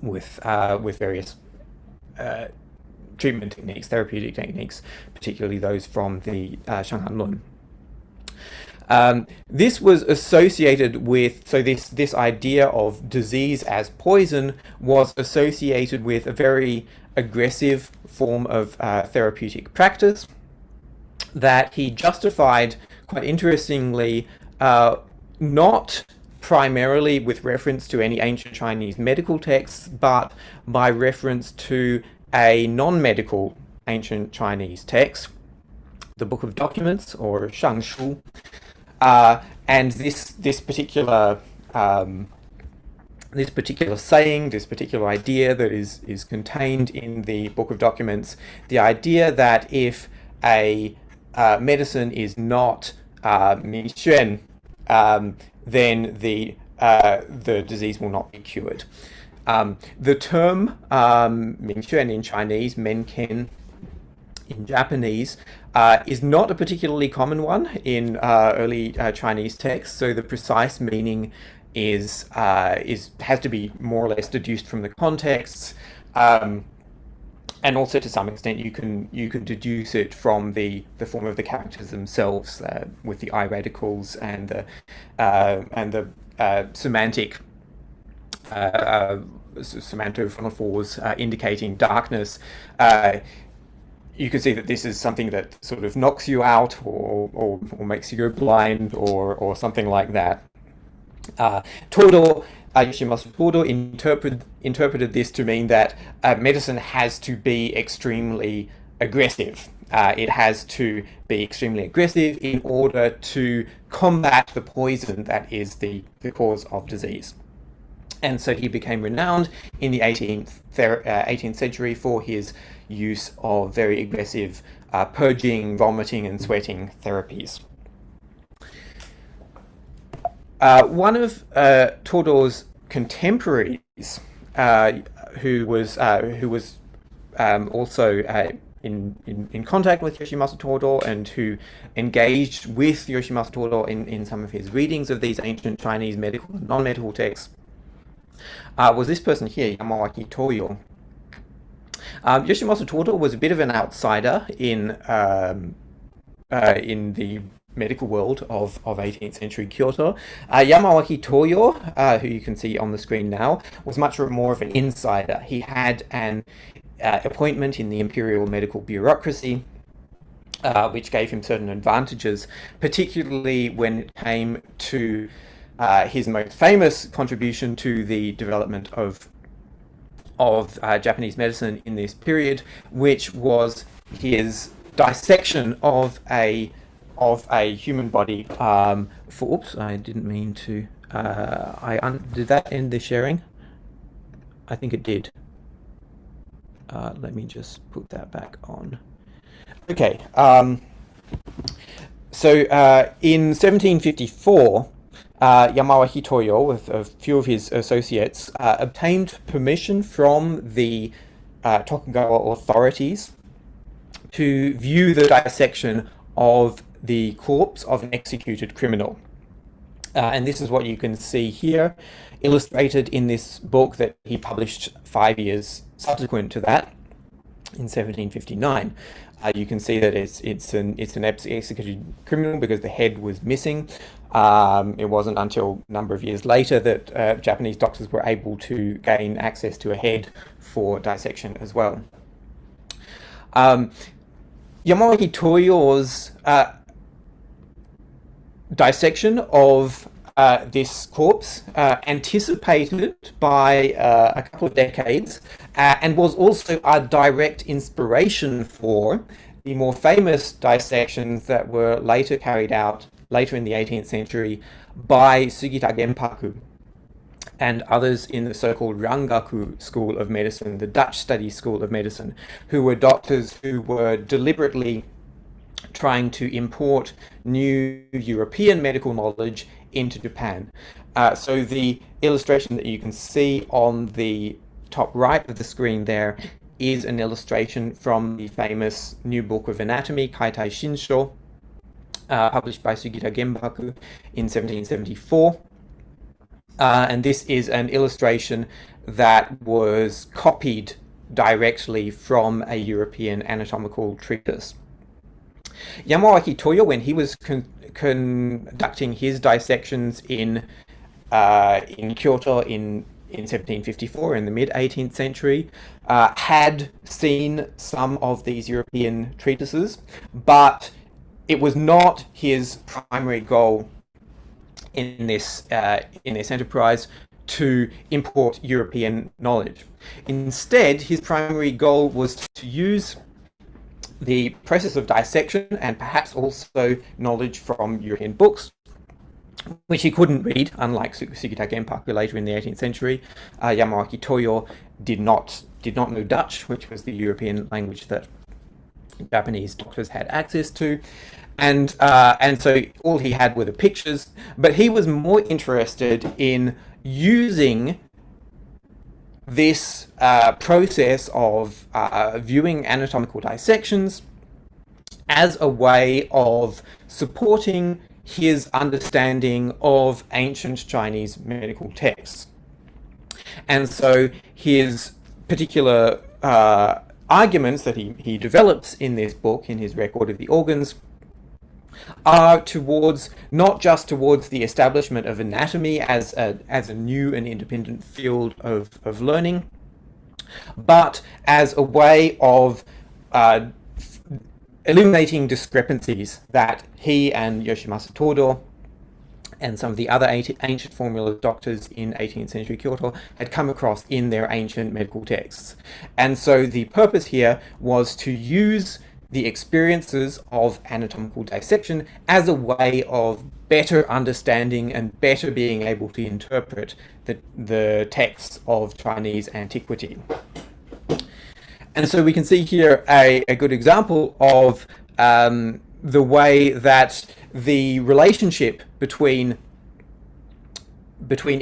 with various treatment techniques, therapeutic techniques, particularly those from the Shanghanlun. This was associated with, so this idea of disease as poison was associated with a very aggressive form of therapeutic practice that he justified, quite interestingly, not primarily with reference to any ancient Chinese medical texts, but by reference to a non-medical ancient Chinese text, the Book of Documents, or Shangshu. And this particular saying, this particular idea that is contained in the Book of Documents, the idea that if a medicine is not mingxuan, then the disease will not be cured. The term mingxuan in Chinese, menken in Japanese, is not a particularly common one in early Chinese texts. So the precise meaning has to be more or less deduced from the contexts, and also to some extent you can deduce it from the form of the characters themselves, with the I radicals and the semantic semantophonophores indicating darkness, you can see that this is something that sort of knocks you out or makes you go blind or something like that. Todo, Yoshimasa Todo interpreted this to mean that medicine has to be extremely aggressive. It has to be extremely aggressive in order to combat the poison that is the cause of disease. And so he became renowned in the 18th century for his use of very aggressive purging, vomiting, and sweating therapies. One of Todo's contemporaries, who was also in contact with Yoshimasa Todo and who engaged with Yoshimasa Todo in some of his readings of these ancient Chinese medical and non-medical texts, was this person here, Yamawaki Toyo. Yoshimasa Todo was a bit of an outsider in the medical world of 18th century Kyoto. Yamawaki Toyo, who you can see on the screen now, was much more of an insider. He had an appointment in the imperial medical bureaucracy, which gave him certain advantages, particularly when it came to his most famous contribution to the development of Japanese medicine in this period, which was his dissection of a human body. Oops, I didn't mean to. Did that end the sharing? I think it did. Let me just put that back on. Okay. So in 1754. Yamawaki Toyo, with a few of his associates, obtained permission from the Tokugawa authorities to view the dissection of the corpse of an executed criminal. And this is what you can see here, illustrated in this book that he published 5 years subsequent to that, in 1759. You can see that it's an executed criminal because the head was missing. It wasn't until a number of years later that Japanese doctors were able to gain access to a head for dissection as well. Yamawaki Toyo's dissection of this corpse, anticipated by a couple of decades, and was also a direct inspiration for the more famous dissections that were later carried out later in the 18th century by Sugita Genpaku and others in the so-called Rangaku school of medicine, the Dutch study school of medicine, who were doctors who were deliberately trying to import new European medical knowledge into Japan. So the illustration that you can see on the top right of the screen there is an illustration from the famous new book of anatomy, Kaitai Shinsho, published by Sugita Genpaku in 1774. And this is an illustration that was copied directly from a European anatomical treatise. Yamawaki Toyo, when he was conducting his dissections in Kyoto in 1754, in the mid-18th century, had seen some of these European treatises, but it was not his primary goal in this enterprise to import European knowledge. Instead, his primary goal was to use the process of dissection and perhaps also knowledge from European books, which he couldn't read, unlike Sugita Genpaku later in the 18th century. Yamawaki Toyo did not know Dutch, which was the European language that Japanese doctors had access to. And so all he had were the pictures, but he was more interested in using this process of viewing anatomical dissections as a way of supporting his understanding of ancient Chinese medical texts. And so his particular arguments that he develops in this book, in his record of the organs, are towards not just towards the establishment of anatomy as a new and independent field of learning, but as a way of eliminating discrepancies that he and Yoshimasa Todo and some of the other ancient formula doctors in 18th century Kyoto had come across in their ancient medical texts. And so the purpose here was to use the experiences of anatomical dissection as a way of better understanding and better being able to interpret the texts of Chinese antiquity. And so we can see here a good example of the way that the relationship between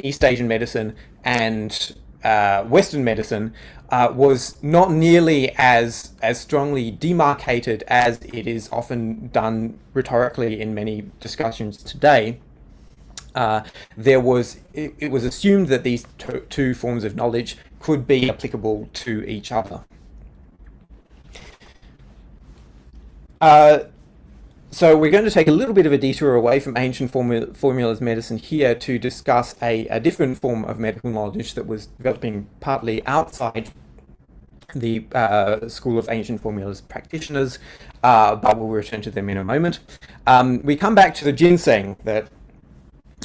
East Asian medicine and Western medicine was not nearly as strongly demarcated as it is often done rhetorically in many discussions today. It was assumed that these two forms of knowledge could be applicable to each other. So we're going to take a little bit of a detour away from ancient formulas medicine here to discuss a different form of medical knowledge that was developing partly outside the School of Ancient Formulas practitioners, but we'll return to them in a moment. We come back to the ginseng that,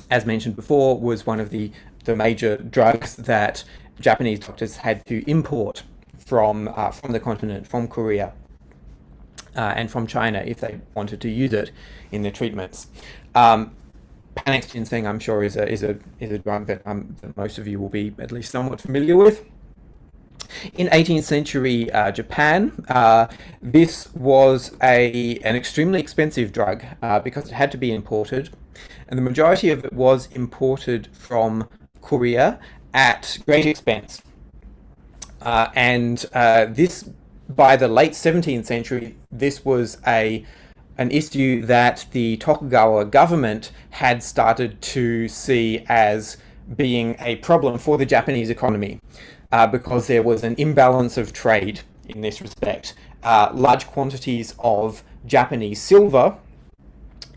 as mentioned before, was one of the major drugs that Japanese doctors had to import from the continent, from Korea. And from China if they wanted to use it in their treatments. Panax ginseng, I'm sure, is a drug that most of you will be at least somewhat familiar with. In 18th century Japan, this was an extremely expensive drug because it had to be imported, and the majority of it was imported from Korea at great expense. This, by the late 17th century, this was an issue that the Tokugawa government had started to see as being a problem for the Japanese economy because there was an imbalance of trade in this respect. Large quantities of Japanese silver,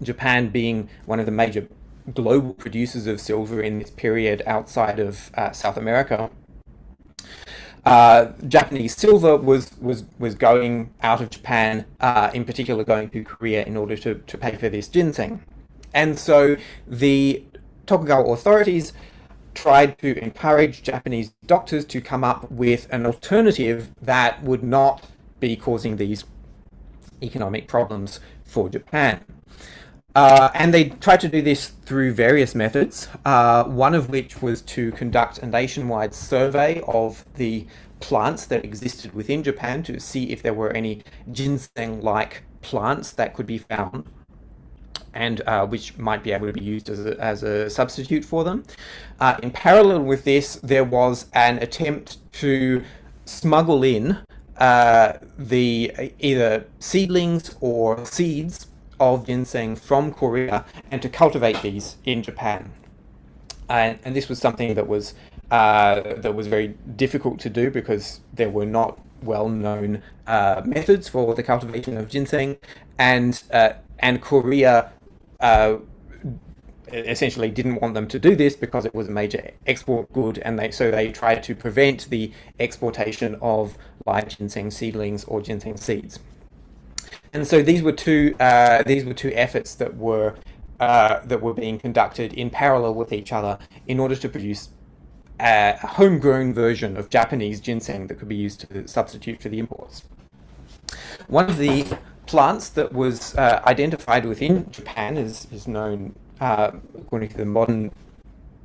Japan being one of the major global producers of silver in this period outside of South America, Japanese silver was going out of Japan, in particular going to Korea in order to pay for this ginseng. And so the Tokugawa authorities tried to encourage Japanese doctors to come up with an alternative that would not be causing these economic problems for Japan. And they tried to do this through various methods, one of which was to conduct a nationwide survey of the plants that existed within Japan to see if there were any ginseng-like plants that could be found and which might be able to be used as a substitute for them. In parallel with this, there was an attempt to smuggle in the either seedlings or seeds of ginseng from Korea and to cultivate these in Japan. And this was something that was very difficult to do because there were not well-known methods for the cultivation of ginseng, and Korea essentially didn't want them to do this because it was a major export good, and so they tried to prevent the exportation of live ginseng seedlings or ginseng seeds. And so these were two efforts that were being conducted in parallel with each other in order to produce a homegrown version of Japanese ginseng that could be used to substitute for the imports. One of the plants that was identified within Japan is known, according to the modern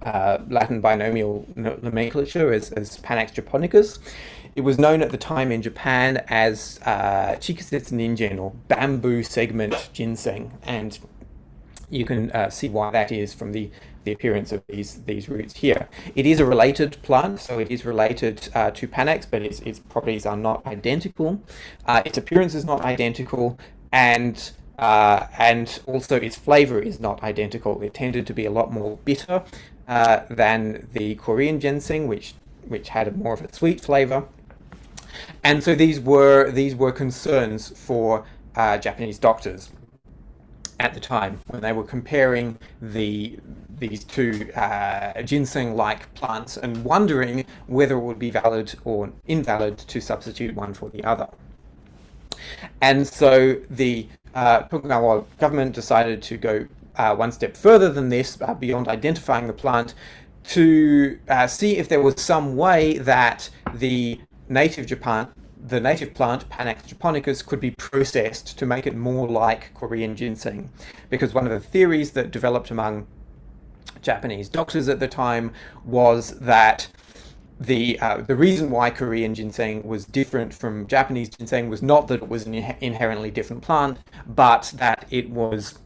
Latin binomial nomenclature, as Panax japonicus. It was known at the time in Japan as Chikusetsu ningen, or bamboo segment ginseng, and you can see why that is from the appearance of these roots here. It is a related plant, so it is related to Panax, but its properties are not identical. Its appearance is not identical, and also its flavor is not identical. It tended to be a lot more bitter than the Korean ginseng, which had more of a sweet flavor. And so these were concerns for Japanese doctors. at the time when they were comparing these two ginseng-like plants and wondering whether it would be valid or invalid to substitute one for the other. And so the Tokugawa government decided to go one step further than this, beyond identifying the plant, to see if there was some way that the native plant, Panax japonicus, could be processed to make it more like Korean ginseng. Because one of the theories that developed among Japanese doctors at the time was that the reason why Korean ginseng was different from Japanese ginseng was not that it was an inherently different plant, but that it was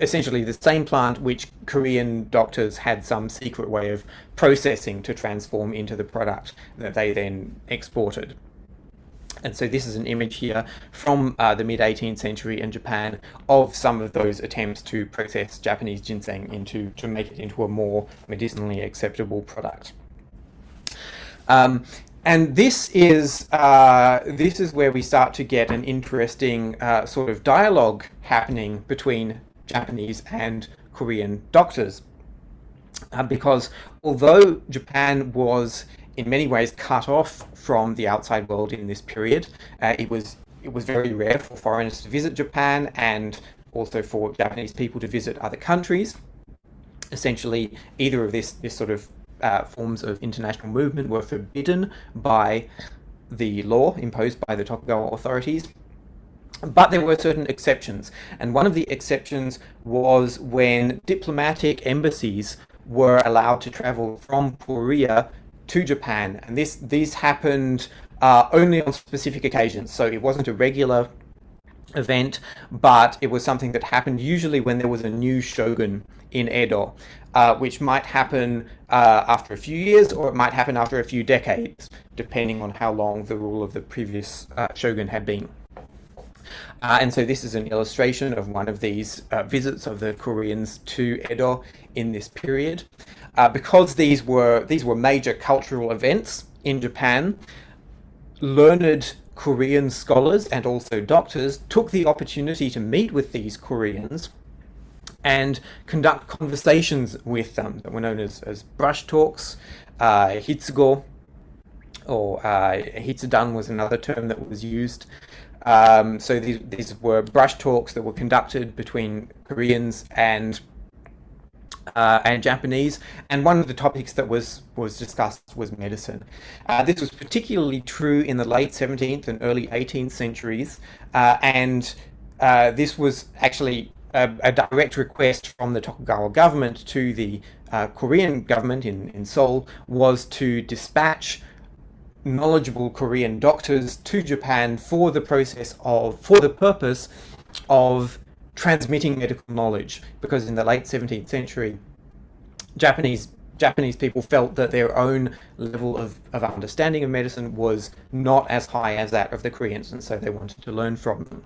essentially the same plant which Korean doctors had some secret way of processing to transform into the product that they then exported. And so this is an image here from the mid-18th century in Japan of some of those attempts to process Japanese ginseng to make it into a more medicinally acceptable product. And this is where we start to get an interesting sort of dialogue happening between Japanese and Korean doctors, because although Japan was in many ways cut off from the outside world in this period, it was very rare for foreigners to visit Japan and also for Japanese people to visit other countries. Essentially, either of this sort of forms of international movement were forbidden by the law imposed by the Tokugawa authorities. But there were certain exceptions, and one of the exceptions was when diplomatic embassies were allowed to travel from Korea to Japan, and these happened only on specific occasions. So it wasn't a regular event, but it was something that happened usually when there was a new shogun in Edo, which might happen after a few years, or it might happen after a few decades, depending on how long the rule of the previous shogun had been. And so this is an illustration of one of these visits of the Koreans to Edo in this period. Because these were major cultural events in Japan, learned Korean scholars and also doctors took the opportunity to meet with these Koreans and conduct conversations with them that were known as brush talks. Hitsugo, or hitsudan was another term that was used. So these were brush talks that were conducted between Koreans and Japanese, and one of the topics that was discussed was medicine. This was particularly true in the late 17th and early 18th centuries, and this was actually a direct request from the Tokugawa government to the Korean government in Seoul, was to dispatch knowledgeable Korean doctors to Japan for the purpose of transmitting medical knowledge, because in the late 17th century, Japanese people felt that their own level of understanding of medicine was not as high as that of the Koreans, and so they wanted to learn from them.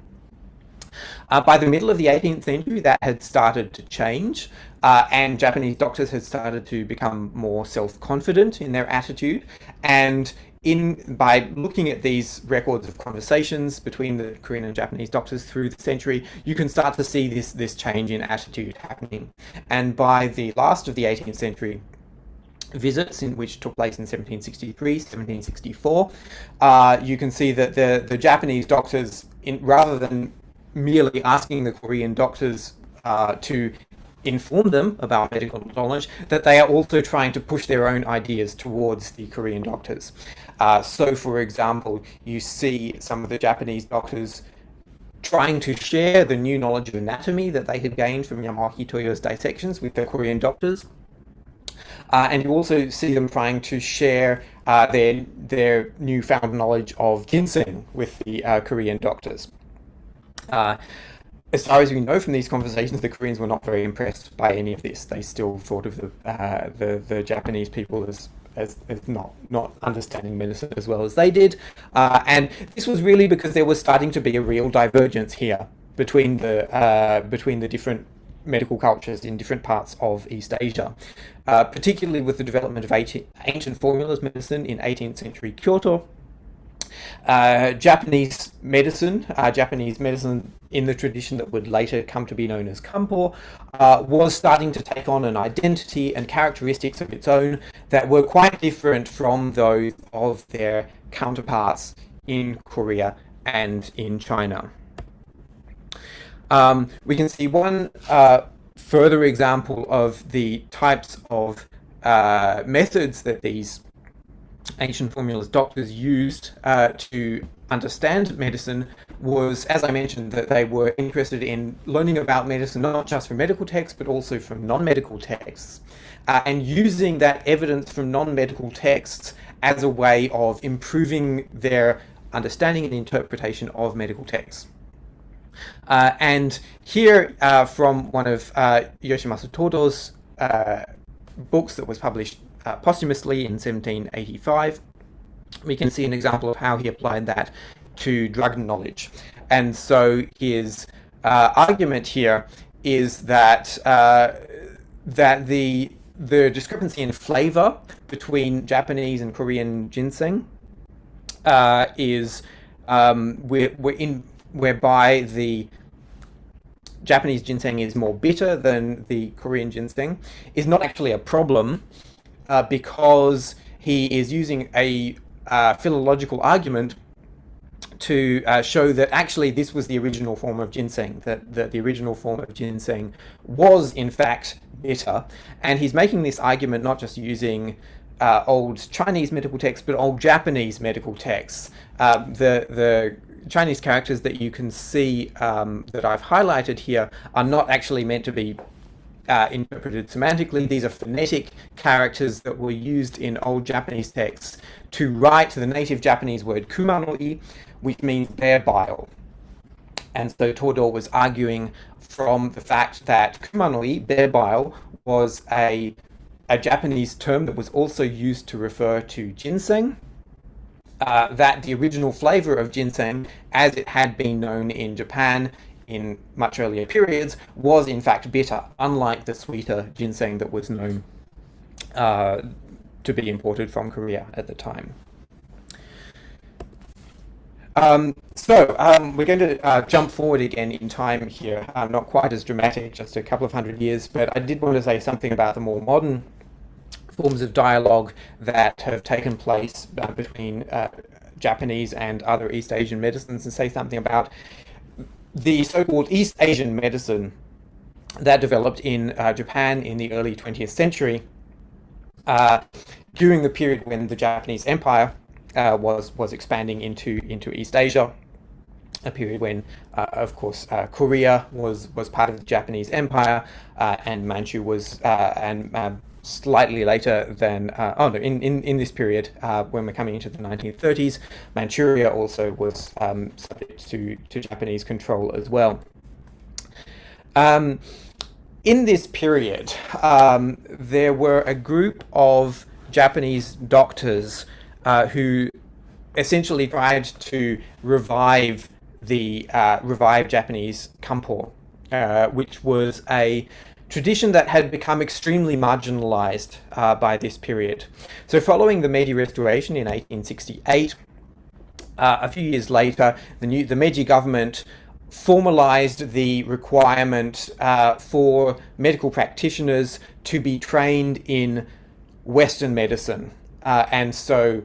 By the middle of the 18th century, that had started to change, and Japanese doctors had started to become more self-confident in their attitude, and by looking at these records of conversations between the Korean and Japanese doctors through the century, you can start to see this change in attitude happening. And by the last of the 18th century visits, which took place in 1763, 1764, you can see that the Japanese doctors, rather than merely asking the Korean doctors to inform them about medical knowledge, that they are also trying to push their own ideas towards the Korean doctors. So, for example, you see some of the Japanese doctors trying to share the new knowledge of anatomy that they had gained from Yamaoki Toyo's dissections with their Korean doctors. And you also see them trying to share their newfound knowledge of ginseng with the Korean doctors. As far as we know from these conversations, the Koreans were not very impressed by any of this. They still thought of the Japanese people as not understanding medicine as well as they did. And this was really because there was starting to be a real divergence here between the different medical cultures in different parts of East Asia, particularly with the development of ancient formulas medicine in 18th century Kyoto. Japanese medicine in the tradition that would later come to be known as Kampo, was starting to take on an identity and characteristics of its own that were quite different from those of their counterparts in Korea and in China. We can see one further example of the types of methods that these ancient formulist doctors used to understand medicine was, as I mentioned, that they were interested in learning about medicine not just from medical texts but also from non-medical texts, and using that evidence from non-medical texts as a way of improving their understanding and interpretation of medical texts. And here, from one of Yoshimasa Todo's books that was published posthumously in 1785, we can see an example of how he applied that to drug knowledge. And so his argument here is that that the discrepancy in flavor between Japanese and Korean ginseng is whereby the Japanese ginseng is more bitter than the Korean ginseng, is not actually a problem, because he is using a philological argument to show that actually this was the original form of ginseng, that the original form of ginseng was in fact bitter. And he's making this argument not just using old Chinese medical texts, but old Japanese medical texts. The Chinese characters that you can see that I've highlighted here are not actually meant to be interpreted semantically. These are phonetic characters that were used in old Japanese texts to write the native Japanese word kumanoi, which means bear bile. And so Todo was arguing from the fact that kumanoi, bear bile, was a Japanese term that was also used to refer to ginseng, that the original flavor of ginseng, as it had been known in Japan in much earlier periods, was in fact bitter, unlike the sweeter ginseng that was known to be imported from Korea at the time. We're going to jump forward again in time here, not quite as dramatic, just a couple of hundred years, but I did want to say something about the more modern forms of dialogue that have taken place between Japanese and other East Asian medicines, and say something about the so-called East Asian medicine that developed in Japan in the early 20th century, during the period when the Japanese Empire was expanding into East Asia, a period when, of course, Korea was part of the Japanese Empire, and Manchu was, slightly later than, in this period, when we're coming into the 1930s, Manchuria also was subject to Japanese control as well. In this period, there were a group of Japanese doctors who essentially tried to revive Japanese Kampo, which was a tradition that had become extremely marginalized by this period. So following the Meiji Restoration in 1868, a few years later, the Meiji government formalized the requirement for medical practitioners to be trained in Western medicine. And so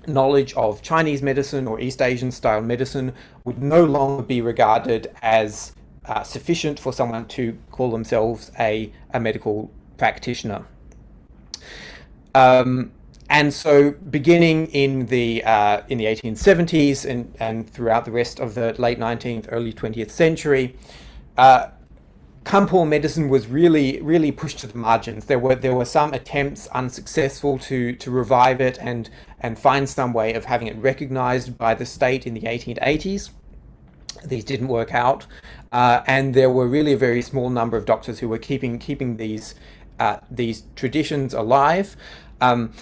knowledge of Chinese medicine or East Asian style medicine would no longer be regarded as sufficient for someone to call themselves a medical practitioner. And so beginning in the 1870s and throughout the rest of the late 19th, early 20th century, Kampo medicine was really pushed to the margins. There were some attempts unsuccessful to revive it and find some way of having it recognized by the state in the 1880s. These didn't work out, and there were really a very small number of doctors who were keeping these traditions alive. And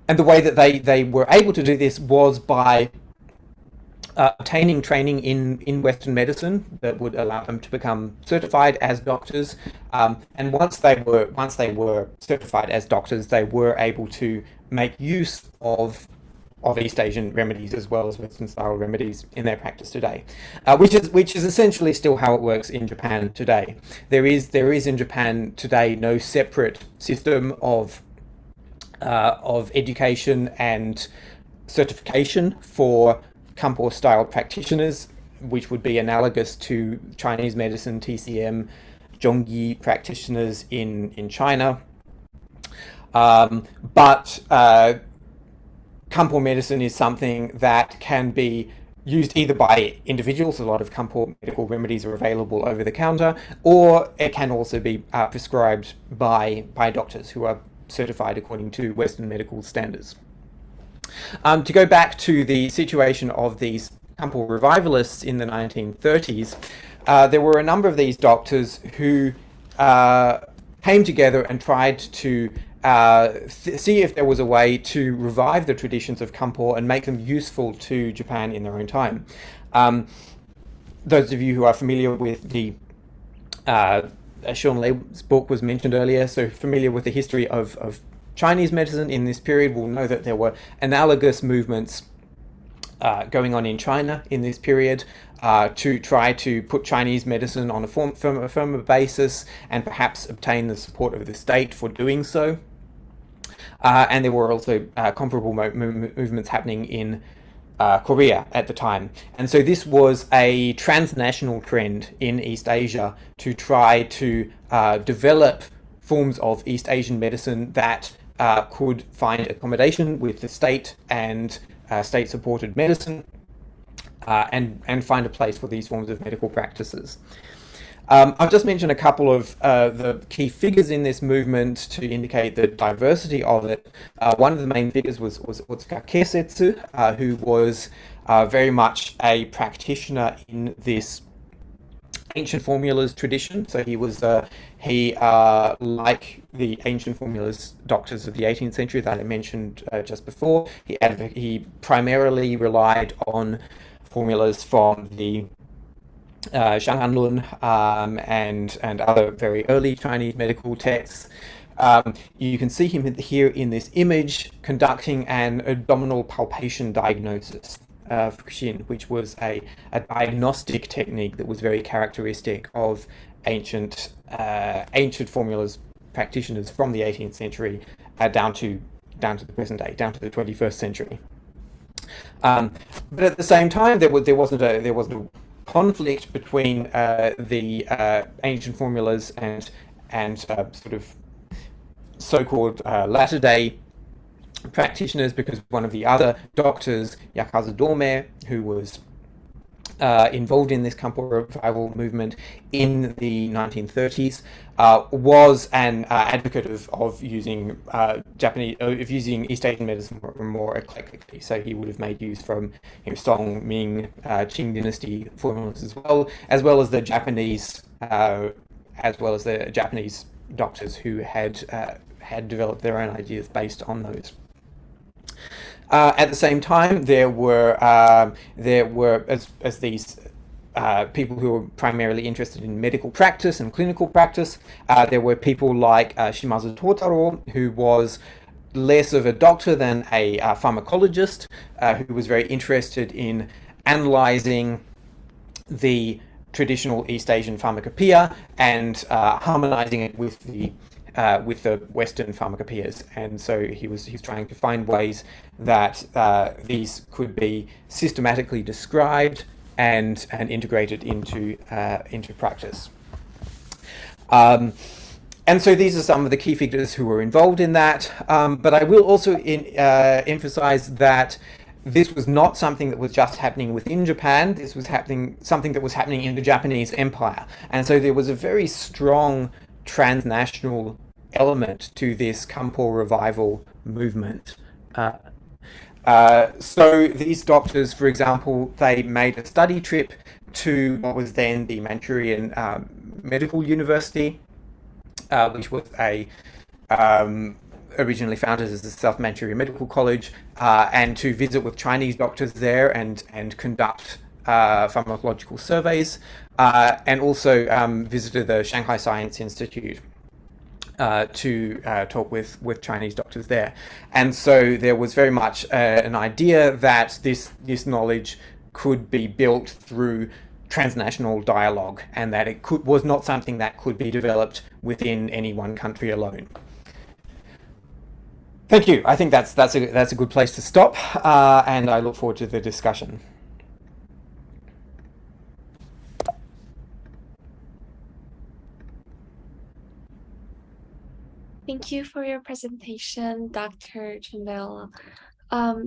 the way that they were able to do this was by obtaining training in Western medicine that would allow them to become certified as doctors. And once they were certified as doctors, they were able to make use of East Asian remedies as well as Western style remedies in their practice today, which is essentially still how it works in Japan today. There is in Japan today no separate system of education and certification for Kampo style practitioners, which would be analogous to Chinese medicine, TCM, Zhongyi practitioners in China. But Kampo medicine is something that can be used either by individuals. A lot of Kampo medical remedies are available over the counter, or it can also be prescribed by doctors who are certified according to Western medical standards. To go back to the situation of these Kampo revivalists in the 1930s, there were a number of these doctors who came together and tried to see if there was a way to revive the traditions of Kampo and make them useful to Japan in their own time. Those of you who are familiar with the Sean Lei's book was mentioned earlier, so familiar with the history of Chinese medicine in this period will know that there were analogous movements going on in China in this period to try to put Chinese medicine on a firmer basis and perhaps obtain the support of the state for doing so. And there were also comparable movements happening in Korea at the time. And so this was a transnational trend in East Asia to try to develop forms of East Asian medicine that could find accommodation with the state and state-supported medicine and find a place for these forms of medical practices. I've just mentioned a couple of the key figures in this movement to indicate the diversity of it. One of the main figures was Otsuka Keisetsu, who was very much a practitioner in this ancient formulas tradition. So he was like the ancient formulas doctors of the 18th century that I mentioned just before. He primarily relied on formulas from the Shanghanlun and other very early Chinese medical texts. You can see him here in this image conducting an abdominal palpation diagnosis, Fukushin, which was a diagnostic technique that was very characteristic of ancient formulas practitioners from the 18th century down to the present day, down to the 21st century. But at the same time, there wasn't a conflict between the ancient formulas and sort of so-called latter-day practitioners, because one of the other doctors, Yakazu Dome, who was involved in this Kampo revival movement in the 1930s, was an advocate of using using East Asian medicine more eclectically. So he would have made use from Song, Ming, Qing dynasty formulas as well as the Japanese doctors who had developed their own ideas based on those. At the same time, there were as these people who were primarily interested in medical practice and clinical practice. There were people like Shimazu Totaro, who was less of a doctor than a pharmacologist, who was very interested in analyzing the traditional East Asian pharmacopoeia and harmonizing it with the Western pharmacopoeias, and so he was trying to find ways that these could be systematically described and integrated into practice. And so these are some of the key figures who were involved in that. But I will also emphasize that this was not something that was just happening within Japan. This was something that was happening in the Japanese Empire, and so there was a very strong transnational element to this Kampo revival movement. So these doctors, for example, they made a study trip to what was then the Manchurian Medical University, which was originally founded as the South Manchuria Medical College, and to visit with Chinese doctors there and conduct pharmacological surveys, and also visited the Shanghai Science Institute, to talk with Chinese doctors there. And so there was very much an idea that this knowledge could be built through transnational dialogue, and that it was not something that could be developed within any one country alone. Thank you. I think that's a good place to stop, and I look forward to the discussion. Thank you for your presentation, Dr. Chandela.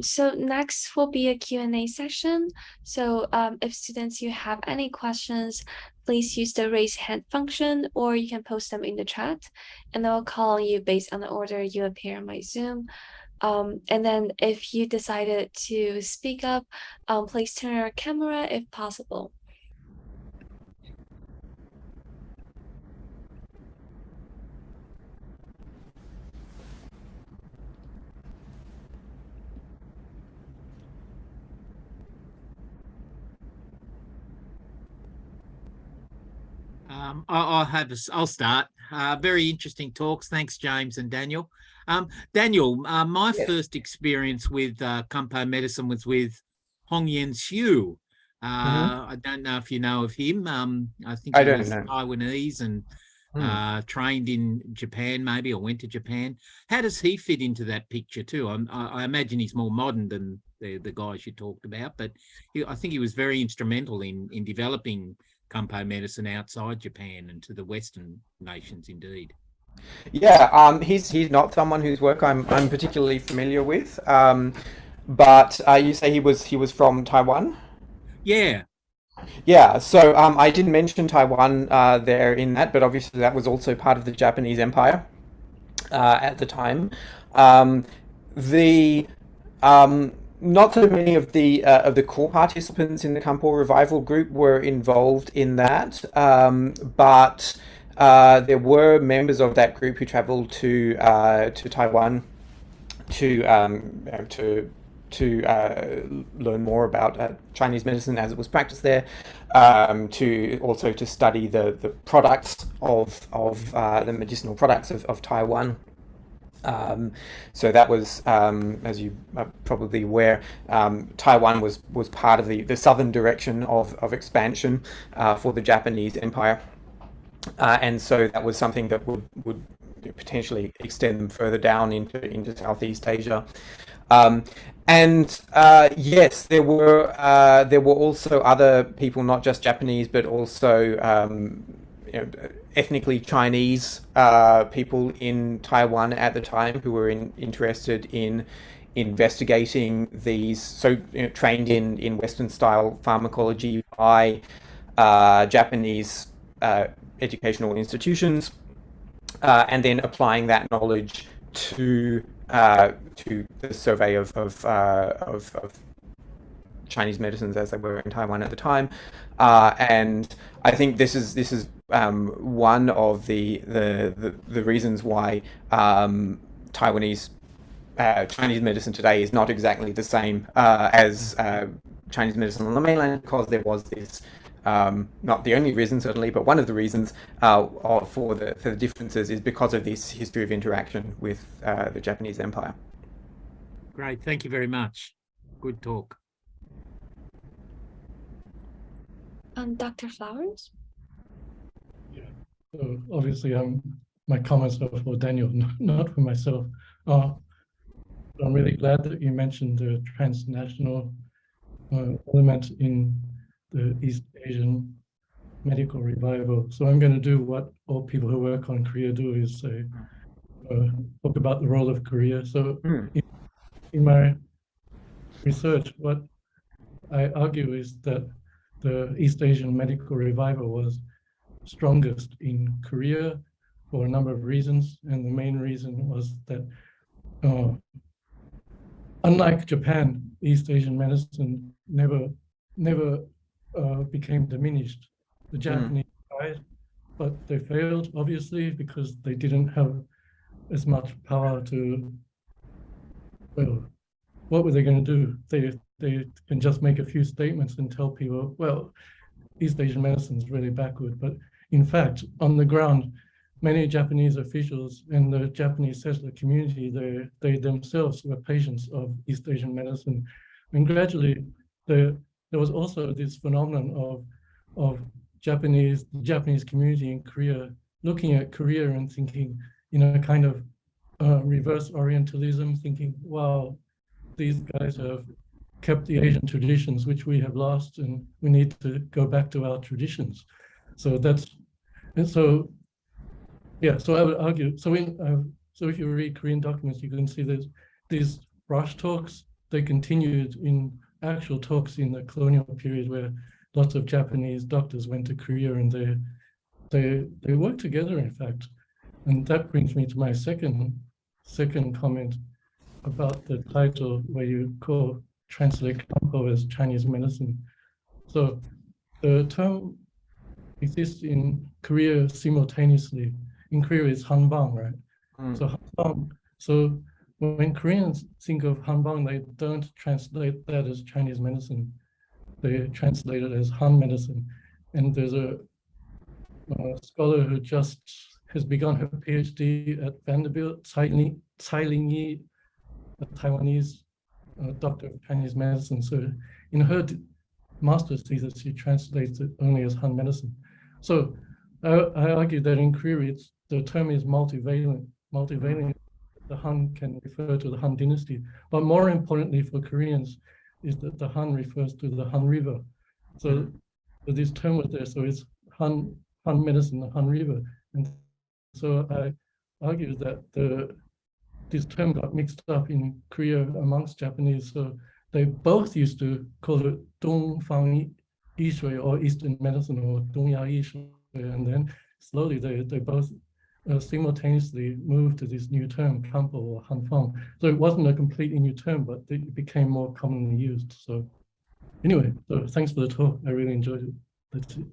So next will be a Q&A session. So if students, you have any questions, please use the raise hand function, or you can post them in the chat, and I'll call you based on the order you appear on my Zoom. And then if you decided to speak up, please turn your camera if possible. I'll start. Very interesting talks. Thanks, James and Daniel. Daniel, my first experience with Kampo medicine was with Hong Yen Xiu. I don't know if you know of him. I think he was Taiwanese and trained in Japan, maybe, or went to Japan. How does he fit into that picture too? I imagine he's more modern than the guys you talked about, but I think he was very instrumental in developing Kampo medicine outside Japan and to the Western nations, indeed. Yeah, he's not someone whose work I'm particularly familiar with. But you say he was from Taiwan? Yeah. Yeah, so I didn't mention Taiwan there in that, but obviously that was also part of the Japanese Empire at the time. Not so many of the core participants in the Kampo Revival group were involved in that, but there were members of that group who travelled to Taiwan to learn more about Chinese medicine as it was practiced there, to study the products of the medicinal products of Taiwan. So that was, as you are probably aware, Taiwan was part of the southern direction of expansion for the Japanese Empire, and so that was something that would potentially extend them further down into Southeast Asia. And yes, there were also other people, not just Japanese, but also ethnically Chinese people in Taiwan at the time who were interested in investigating these, so trained in Western style pharmacology by Japanese educational institutions, and then applying that knowledge to the survey of Chinese medicines as they were in Taiwan at the time, and I think this is one of the reasons why Chinese medicine today is not exactly the same as Chinese medicine on the mainland, because there was this, not the only reason certainly, but one of the reasons for the differences is because of this history of interaction with the Japanese Empire. Great, thank you very much. Good talk. Dr. Flowers? Yeah, so obviously my comments are for Daniel, not for myself. I'm really glad that you mentioned the transnational element in the East Asian medical revival. So I'm going to do what all people who work on Korea do, is say, talk about the role of Korea. So in my research, what I argue is that the East Asian medical revival was strongest in Korea for a number of reasons. And the main reason was that unlike Japan, East Asian medicine never became diminished. The Japanese tried, but they failed, obviously, because they didn't have as much power to, well, what were they going to do? They can just make a few statements and tell people, well, East Asian medicine is really backward. But in fact, on the ground, many Japanese officials in the Japanese settler community, they themselves were patients of East Asian medicine. And gradually, there was also this phenomenon of Japanese community in Korea looking at Korea and thinking in a kind of reverse Orientalism, thinking, wow, these guys have kept the Asian traditions, which we have lost, and we need to go back to our traditions. So so I would argue, so if you read Korean documents, you can see that these brush talks, they continued in actual talks in the colonial period where lots of Japanese doctors went to Korea and they worked together, in fact. And that brings me to my second comment about the title where you translate Kampo as Chinese medicine. So the term exists in Korea simultaneously. In Korea, it's Hanbang, right? So Hanbang. So when Koreans think of Hanbang, they don't translate that as Chinese medicine. They translate it as Han medicine. And there's a scholar who just has begun her PhD at Vanderbilt, Tsai Ling Yi, a Taiwanese doctor of Chinese medicine. So in her master's thesis, she translates it only as Han medicine. So I argue that in Korea, the term is multivalent. The Han can refer to the Han dynasty, but more importantly for Koreans is that the Han refers to the Han River. So this term was there, so it's Han medicine, the Han River. And so I argue that this term got mixed up in Korea amongst Japanese. So they both used to call it Dongfang Yishui, or Eastern medicine, or Dongya Yishui. And then slowly they both simultaneously moved to this new term, Kampo or Hanfang. So it wasn't a completely new term, but it became more commonly used. So anyway, so thanks for the talk. I really enjoyed it. That's it.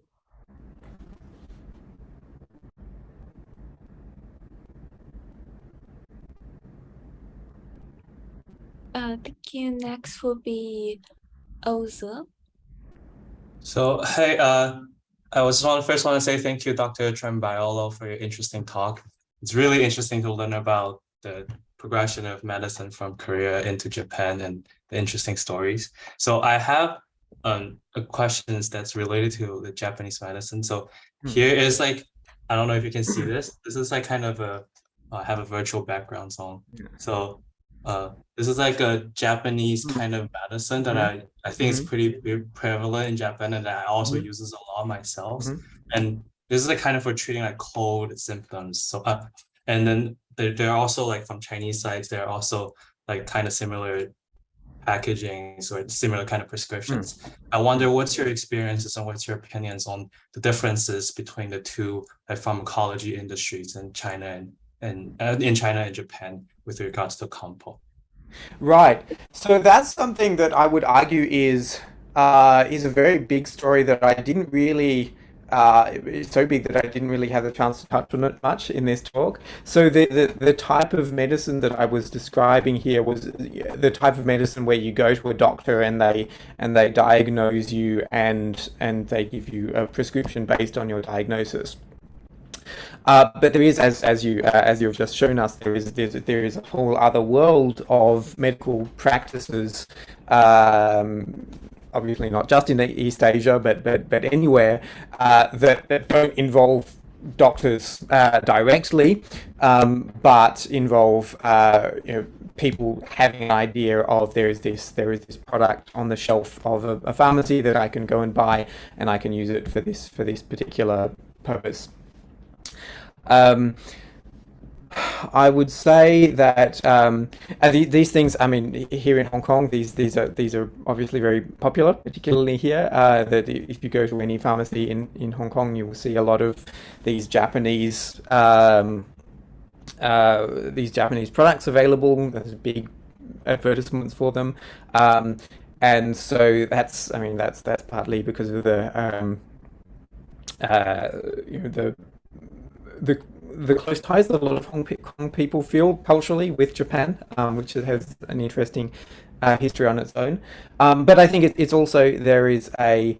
Thank you. Next will be Ozu. So, hey, I first want to say thank you, Dr. Trembaiolo, for your interesting talk. It's really interesting to learn about the progression of medicine from Korea into Japan and the interesting stories. So I have a questions that's related to the Japanese medicine. So here is like, I don't know if you can see this. This is like kind of I have a virtual background song. So this is like a Japanese kind of medicine that I think is pretty prevalent in Japan, and I also uses a lot myself. And this is like kind of for treating like cold symptoms. So and then there are also like from Chinese sides, there are also like kind of similar packaging or similar kind of prescriptions. I wonder what's your experiences and what's your opinions on the differences between the two like pharmacology industries in China and in China and Japan with regards to Kampo. Right. So that's something that I would argue is a very big story that I didn't really it's so big that I didn't really have the chance to touch on it much in this talk. So the type of medicine that I was describing here was the type of medicine where you go to a doctor and they diagnose you and they give you a prescription based on your diagnosis. But there is, as you've just shown us, there is a whole other world of medical practices. Obviously, not just in East Asia, but anywhere that don't involve doctors directly, but involve people having an idea of there is this product on the shelf of a pharmacy that I can go and buy, and I can use it for this particular purpose. I would say that these things, I mean, here in Hong Kong, these are obviously very popular, particularly here. That if you go to any pharmacy in Hong Kong, you will see a lot of these Japanese products available. There's big advertisements for them, and so that's partly because of the close ties that a lot of Hong Kong people feel culturally with Japan, which has an interesting history on its own. But I think it's also there is a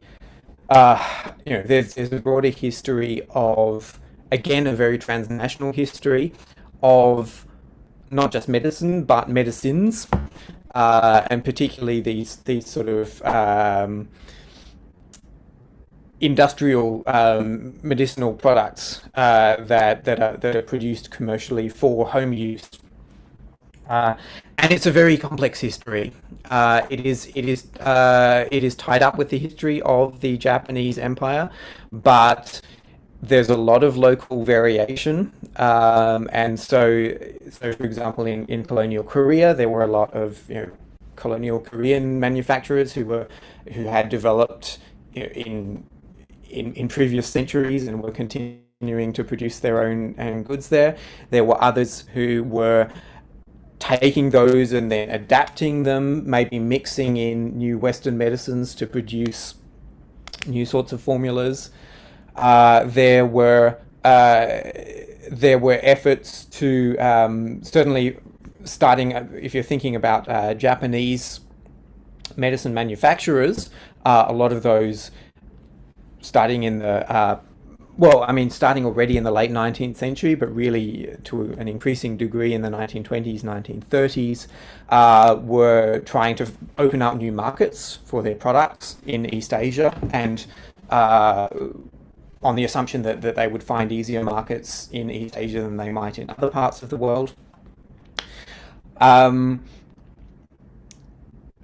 there's a broader history of again, a very transnational history of not just medicine, but medicines, and particularly these sort of industrial medicinal products that are produced commercially for home use. And it's a very complex history. It is tied up with the history of the Japanese Empire, but there's a lot of local variation. And so for example, in colonial Korea, there were a lot of colonial Korean manufacturers who had developed in previous centuries and were continuing to produce their own goods there. There were others who were taking those and then adapting them, maybe mixing in new Western medicines to produce new sorts of formulas. There were efforts to certainly starting, if you're thinking about Japanese medicine manufacturers, a lot of those starting in the starting already in the late 19th century, but really to an increasing degree in the 1920s, 1930s, were trying to open up new markets for their products in East Asia, and on the assumption that they would find easier markets in East Asia than they might in other parts of the world.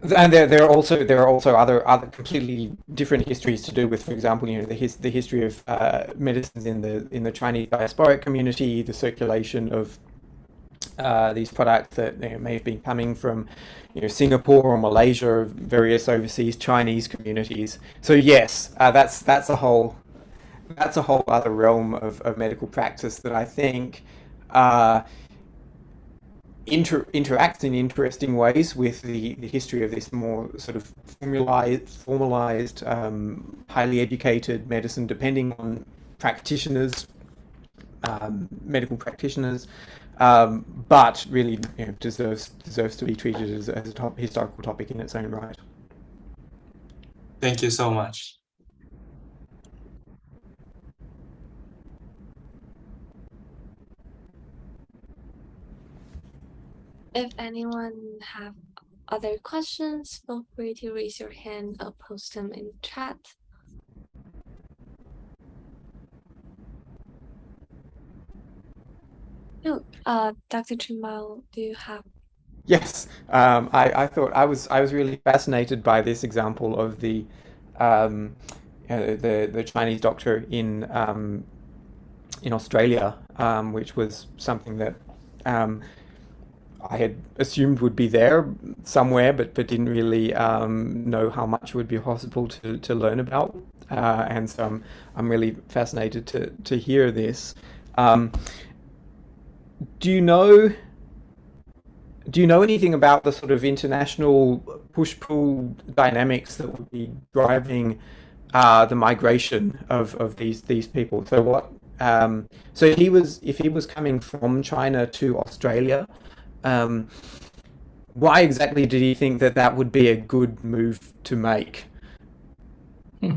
And there are also other completely different histories to do with, for example, the history of medicines in the Chinese diasporic community, the circulation of these products that may have been coming from Singapore or Malaysia, or various overseas Chinese communities. So yes, that's a whole other realm of medical practice that I think interacts in interesting ways with the history of this more sort of formalized, highly educated medicine, depending on practitioners, medical practitioners, but really deserves to be treated as a historical topic in its own right. Thank you so much. If anyone have other questions, feel free to raise your hand or post them in chat. No, Dr. Chimbal, do you have? Yes, I thought I was really fascinated by this example of the Chinese doctor in Australia, which was something that I had assumed would be there somewhere, but didn't really know how much would be possible to learn about. And so I'm really fascinated to hear this. Do you know anything about the sort of international push-pull dynamics that would be driving the migration of these people? So what? So if he was coming from China to Australia, why exactly did he think that would be a good move to make? Yeah,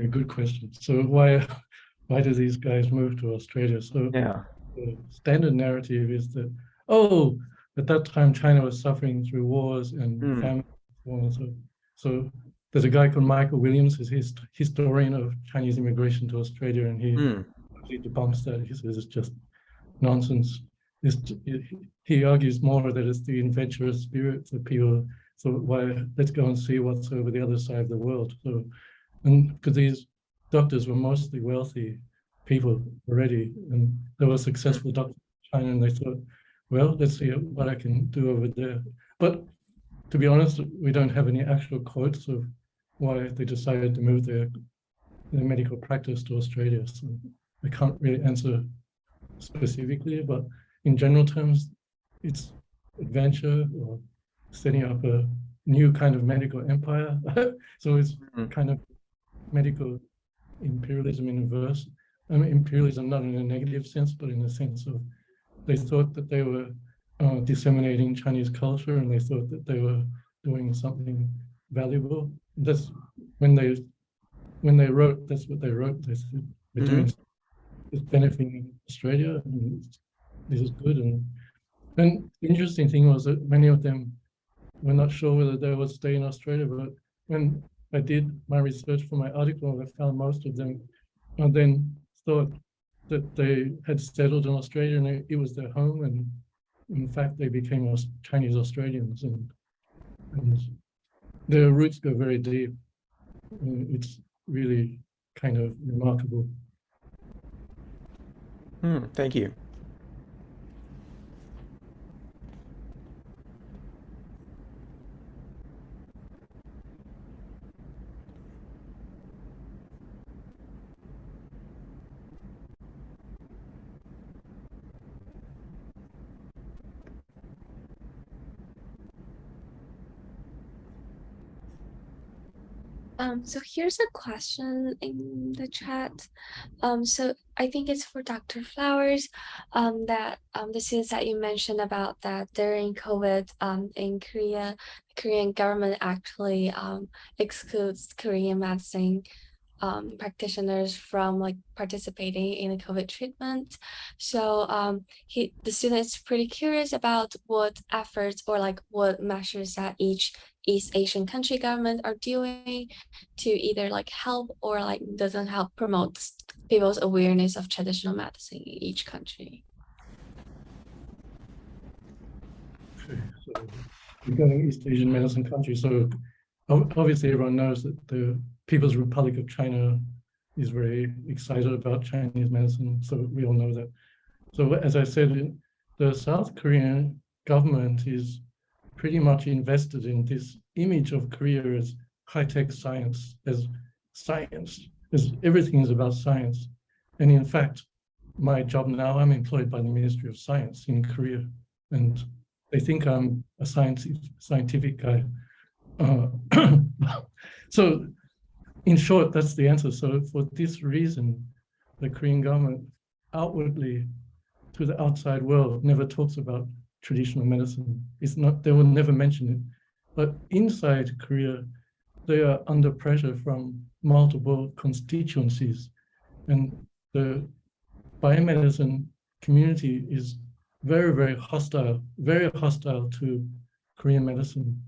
good question. So why do these guys move to Australia? So Yeah. the standard narrative is that, at that time China was suffering through wars and famine. So there's a guy called Michael Williams, who's his historian of Chinese immigration to Australia, and he debunks that. He says it's just nonsense. He argues more that it's the adventurous spirit that people thought, let's go and see what's over the other side of the world. So, and because these doctors were mostly wealthy people already, and they were successful doctors in China, and they thought, well, let's see what I can do over there. But to be honest, we don't have any actual quotes of why they decided to move their medical practice to Australia. So I can't really answer specifically, but in general terms, it's adventure or setting up a new kind of medical empire. So it's kind of medical imperialism in reverse. I mean, imperialism not in a negative sense, but in the sense of they thought that they were disseminating Chinese culture, and they thought that they were doing something valuable. That's when they wrote. That's what they wrote. They said we're doing something is benefiting Australia, and this is good. And then the interesting thing was that many of them were not sure whether they would stay in Australia, but when I did my research for my article, I found most of them then thought that they had settled in Australia and it was their home, and in fact they became Chinese Australians, and their roots go very deep. It's really kind of remarkable. Thank you. So here's a question in the chat. So I think it's for Dr. Flowers. That the students that you mentioned about that during COVID, in Korea, the Korean government actually excludes Korean medicine practitioners from like participating in the COVID treatment. So the student is pretty curious about what efforts or like what measures that each East Asian country government are doing to either like help or like doesn't help promote people's awareness of traditional medicine in each country. Okay, so regarding East Asian medicine countries, so obviously everyone knows that the People's Republic of China is very excited about Chinese medicine, so we all know that. So as I said, the South Korean government is pretty much invested in this image of Korea as high-tech science, as everything is about science. And in fact, my job now, I'm employed by the Ministry of Science in Korea, and they think I'm a scientific guy. So in short, that's the answer. So for this reason, the Korean government outwardly to the outside world never talks about traditional medicine. It's not, they will never mention it. But inside Korea, they are under pressure from multiple constituencies. And the biomedicine community is very, very hostile to Korean medicine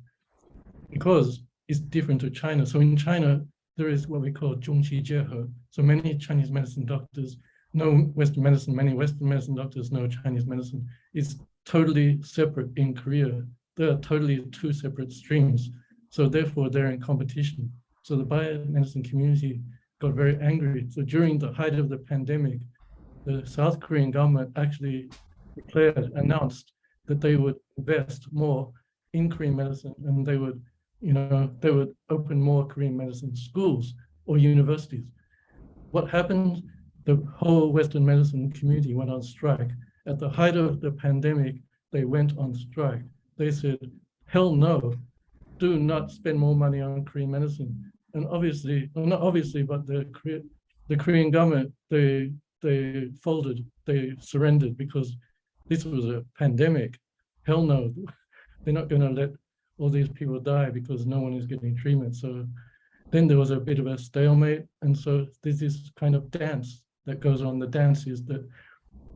because it's different to China. So in China, there is what we call 中西结合. So many Chinese medicine doctors know Western medicine, many Western medicine doctors know Chinese medicine. It's totally separate in Korea. There are totally two separate streams. So therefore they're in competition. So the biomedicine community got very angry. So during the height of the pandemic, the South Korean government actually announced that they would invest more in Korean medicine, and they would open more Korean medicine schools or universities. What happened? The whole Western medicine community went on strike. At the height of the pandemic, they went on strike. They said, hell no, do not spend more money on Korean medicine. And obviously, well, not obviously, but the Korean government, they folded, they surrendered because this was a pandemic. Hell no, they're not going to let all these people die because no one is getting treatment. So then there was a bit of a stalemate. And so there's this kind of dance that goes on. The dance is that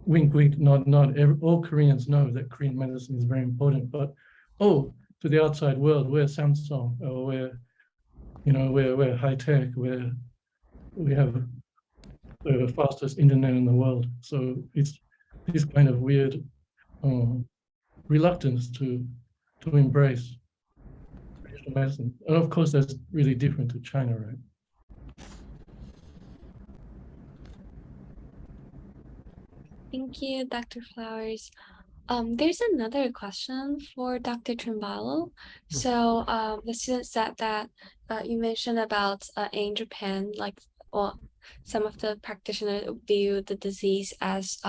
wink, wink, nod, nod. All Koreans know that Korean medicine is very important, but to the outside world, we're Samsung, or we're high tech, we have the fastest internet in the world. So it's this kind of weird reluctance to embrace traditional medicine. And of course, that's really different to China, right? Thank you, Dr. Flowers. There's another question for Dr. Trimbalo. So the student said that you mentioned about in Japan, like, well, some of the practitioners view the disease as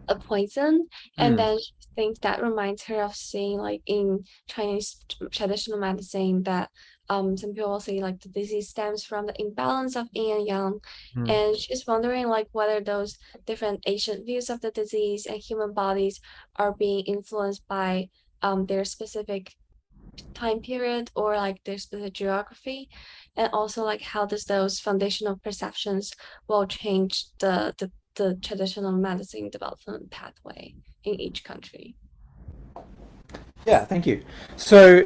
a poison, and then she thinks that reminds her of seeing like in Chinese traditional medicine that some people say like the disease stems from the imbalance of yin and yang, and she's wondering like whether those different Asian views of the disease and human bodies are being influenced by their specific time period or like their specific geography, and also like how does those foundational perceptions will change the traditional medicine development pathway in each country. Yeah, thank you. So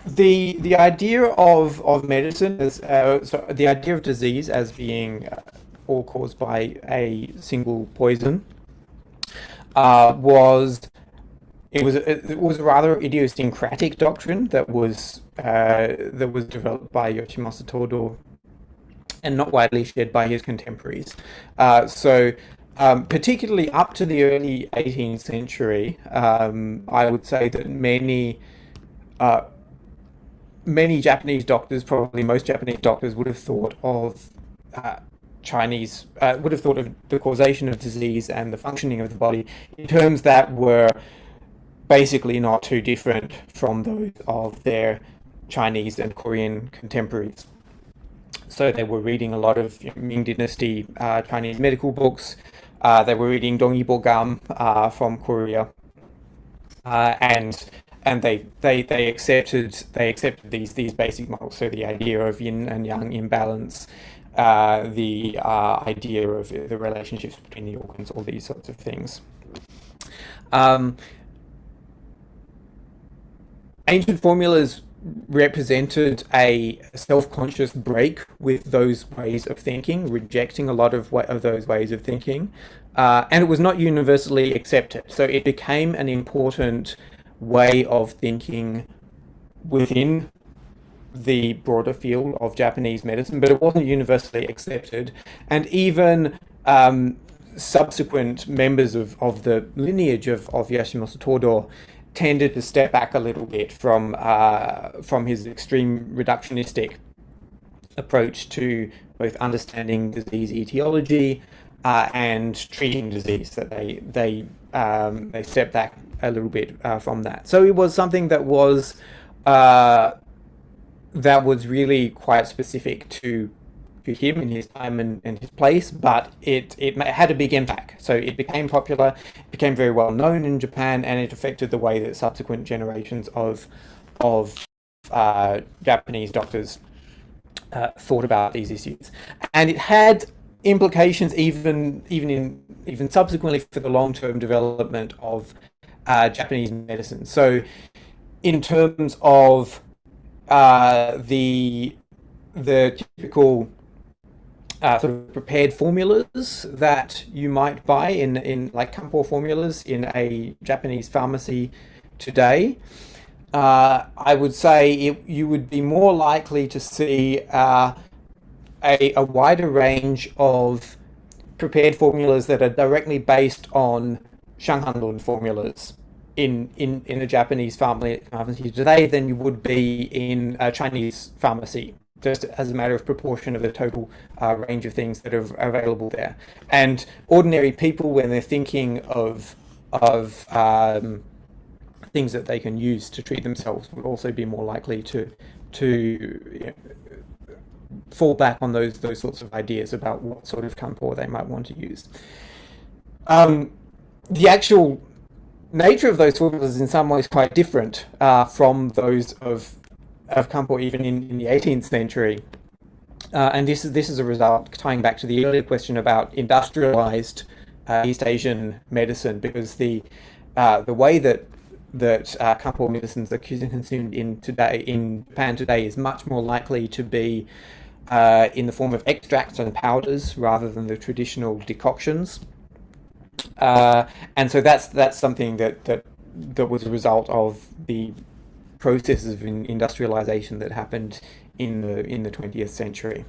the idea of medicine is so the idea of disease as being all caused by a single poison was it was a rather idiosyncratic doctrine that was developed by Yoshimasa Todo and not widely shared by his contemporaries. Particularly up to the early 18th century, I would say that many Japanese doctors, probably most Japanese doctors, would have thought of would have thought of the causation of disease and the functioning of the body in terms that were basically not too different from those of their Chinese and Korean contemporaries. So they were reading a lot of Ming Dynasty Chinese medical books. They were reading Dongyibo Gam from Korea, and they accepted these basic models. So the idea of yin and yang imbalance, the idea of the relationships between the organs, all these sorts of things. Ancient formulas represented a self-conscious break with those ways of thinking, rejecting a lot of those ways of thinking, and it was not universally accepted. So it became an important way of thinking within the broader field of Japanese medicine, but it wasn't universally accepted. And even subsequent members of the lineage of Yoshimasa Todo tended to step back a little bit from his extreme reductionistic approach to both understanding disease etiology and treating disease. That they stepped back a little bit from that. So it was something that was really quite specific to him in his time and his place, but it had a big impact. So it became popular, it became very well known in Japan, and it affected the way that subsequent generations of Japanese doctors thought about these issues. And it had implications even subsequently for the long-term development of Japanese medicine. So in terms of the typical sort of prepared formulas that you might buy in like Kanpo formulas in a Japanese pharmacy today, I would say you would be more likely to see a wider range of prepared formulas that are directly based on Shanghanlun formulas in a Japanese pharmacy today than you would be in a Chinese pharmacy, just as a matter of proportion of the total range of things that are available there. And ordinary people, when they're thinking of things that they can use to treat themselves, would also be more likely to fall back on those sorts of ideas about what sort of Kanpo they might want to use. The actual nature of those formulas is in some ways quite different from those of Kanpo even in the 18th century. And this is a result, tying back to the earlier question about industrialized East Asian medicine, because the way that Kanpo medicines are consumed in Japan today is much more likely to be in the form of extracts and powders rather than the traditional decoctions. And so that's something that was a result of the processes of industrialization that happened in the 20th century.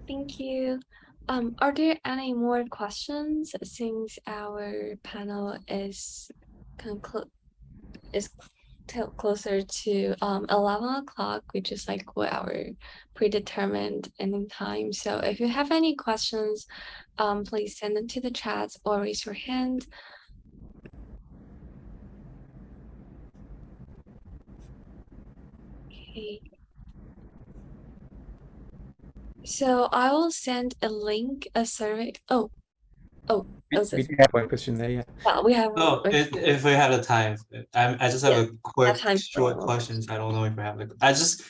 Thank you. Are there any more questions since our panel is closer to 11 o'clock, which is like what our predetermined ending time. So if you have any questions, please send them to the chat or raise your hand. Okay. So I will send a link, a survey. Oh, We is it? do have one question there, yeah. Yeah, we have Oh, if we have the time, I just have Yeah, a quick, time for short one more questions. I don't know if we have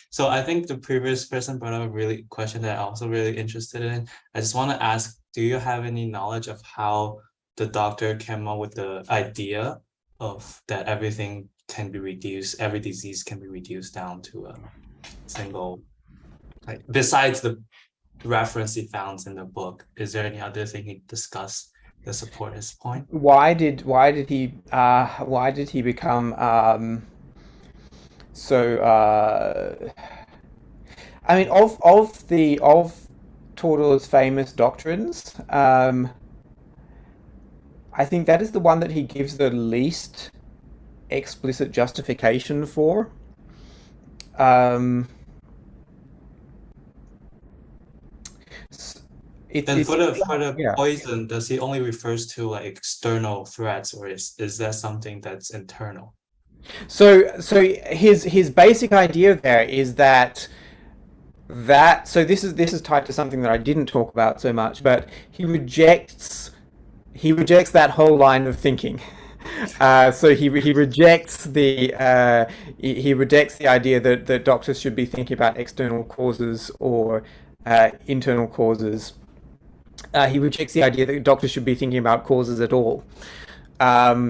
so I think the previous person brought up a really question that I'm also really interested in. I just want to ask, do you have any knowledge of how the doctor came up with the idea of that everything can be reduced, every disease can be reduced down to a single, like besides the reference he found in the book, is there any other thing he discussed that support his point? Why did he become so I mean, of Tortor's famous doctrines, I think that is the one that he gives the least explicit justification for. And for the yeah. poison, does he only refers to like external threats, or is that something that's internal? So his basic idea there is that so this is tied to something that I didn't talk about so much, but he rejects that whole line of thinking. So he rejects he rejects the idea that doctors should be thinking about external causes or internal causes. He rejects the idea that doctors should be thinking about causes at all.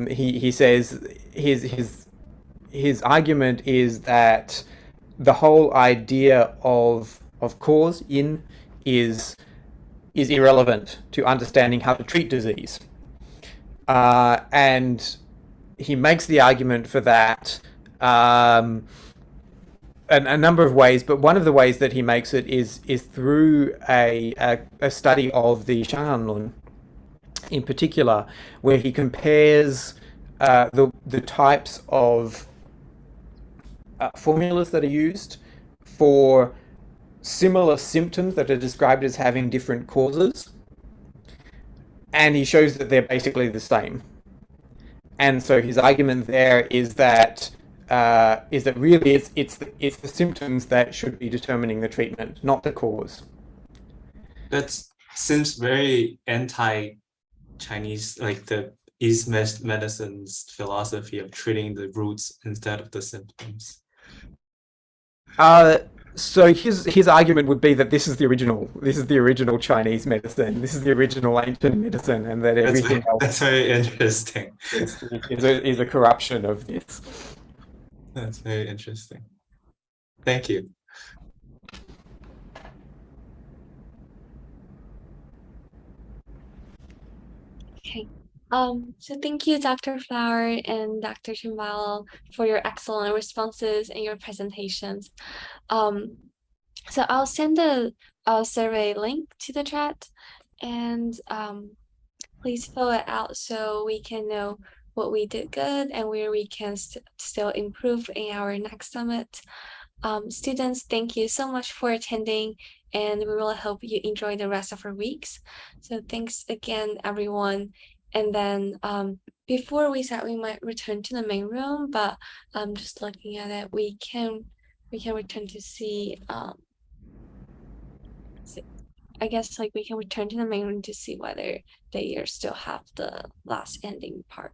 He says his argument is that the whole idea of cause is irrelevant to understanding how to treat disease. And he makes the argument for that a number of ways, but one of the ways that he makes it is through a study of the Shanganlun in particular, where he compares the types of formulas that are used for similar symptoms that are described as having different causes, and he shows that they're basically the same. And so his argument there is that really it's the symptoms that should be determining the treatment, not the cause. That seems very anti-Chinese, like the East medicine's philosophy of treating the roots instead of the symptoms. So his argument would be that this is the original Chinese medicine. This is the original ancient medicine, and that everything else That's very interesting. is a corruption of this. That's very interesting. Thank you. Okay. So thank you, Dr. Flower and Dr. Chimbal, for your excellent responses and your presentations. So I'll send a survey link to the chat, and please fill it out so we can know what we did good and where we can still improve in our next summit. Students, thank you so much for attending, and we really hope you enjoy the rest of our weeks. So thanks again, everyone. And then before we start, we might return to the main room, but just looking at it, we can return to see I guess like we can return to the main room to see whether they still have the last ending part.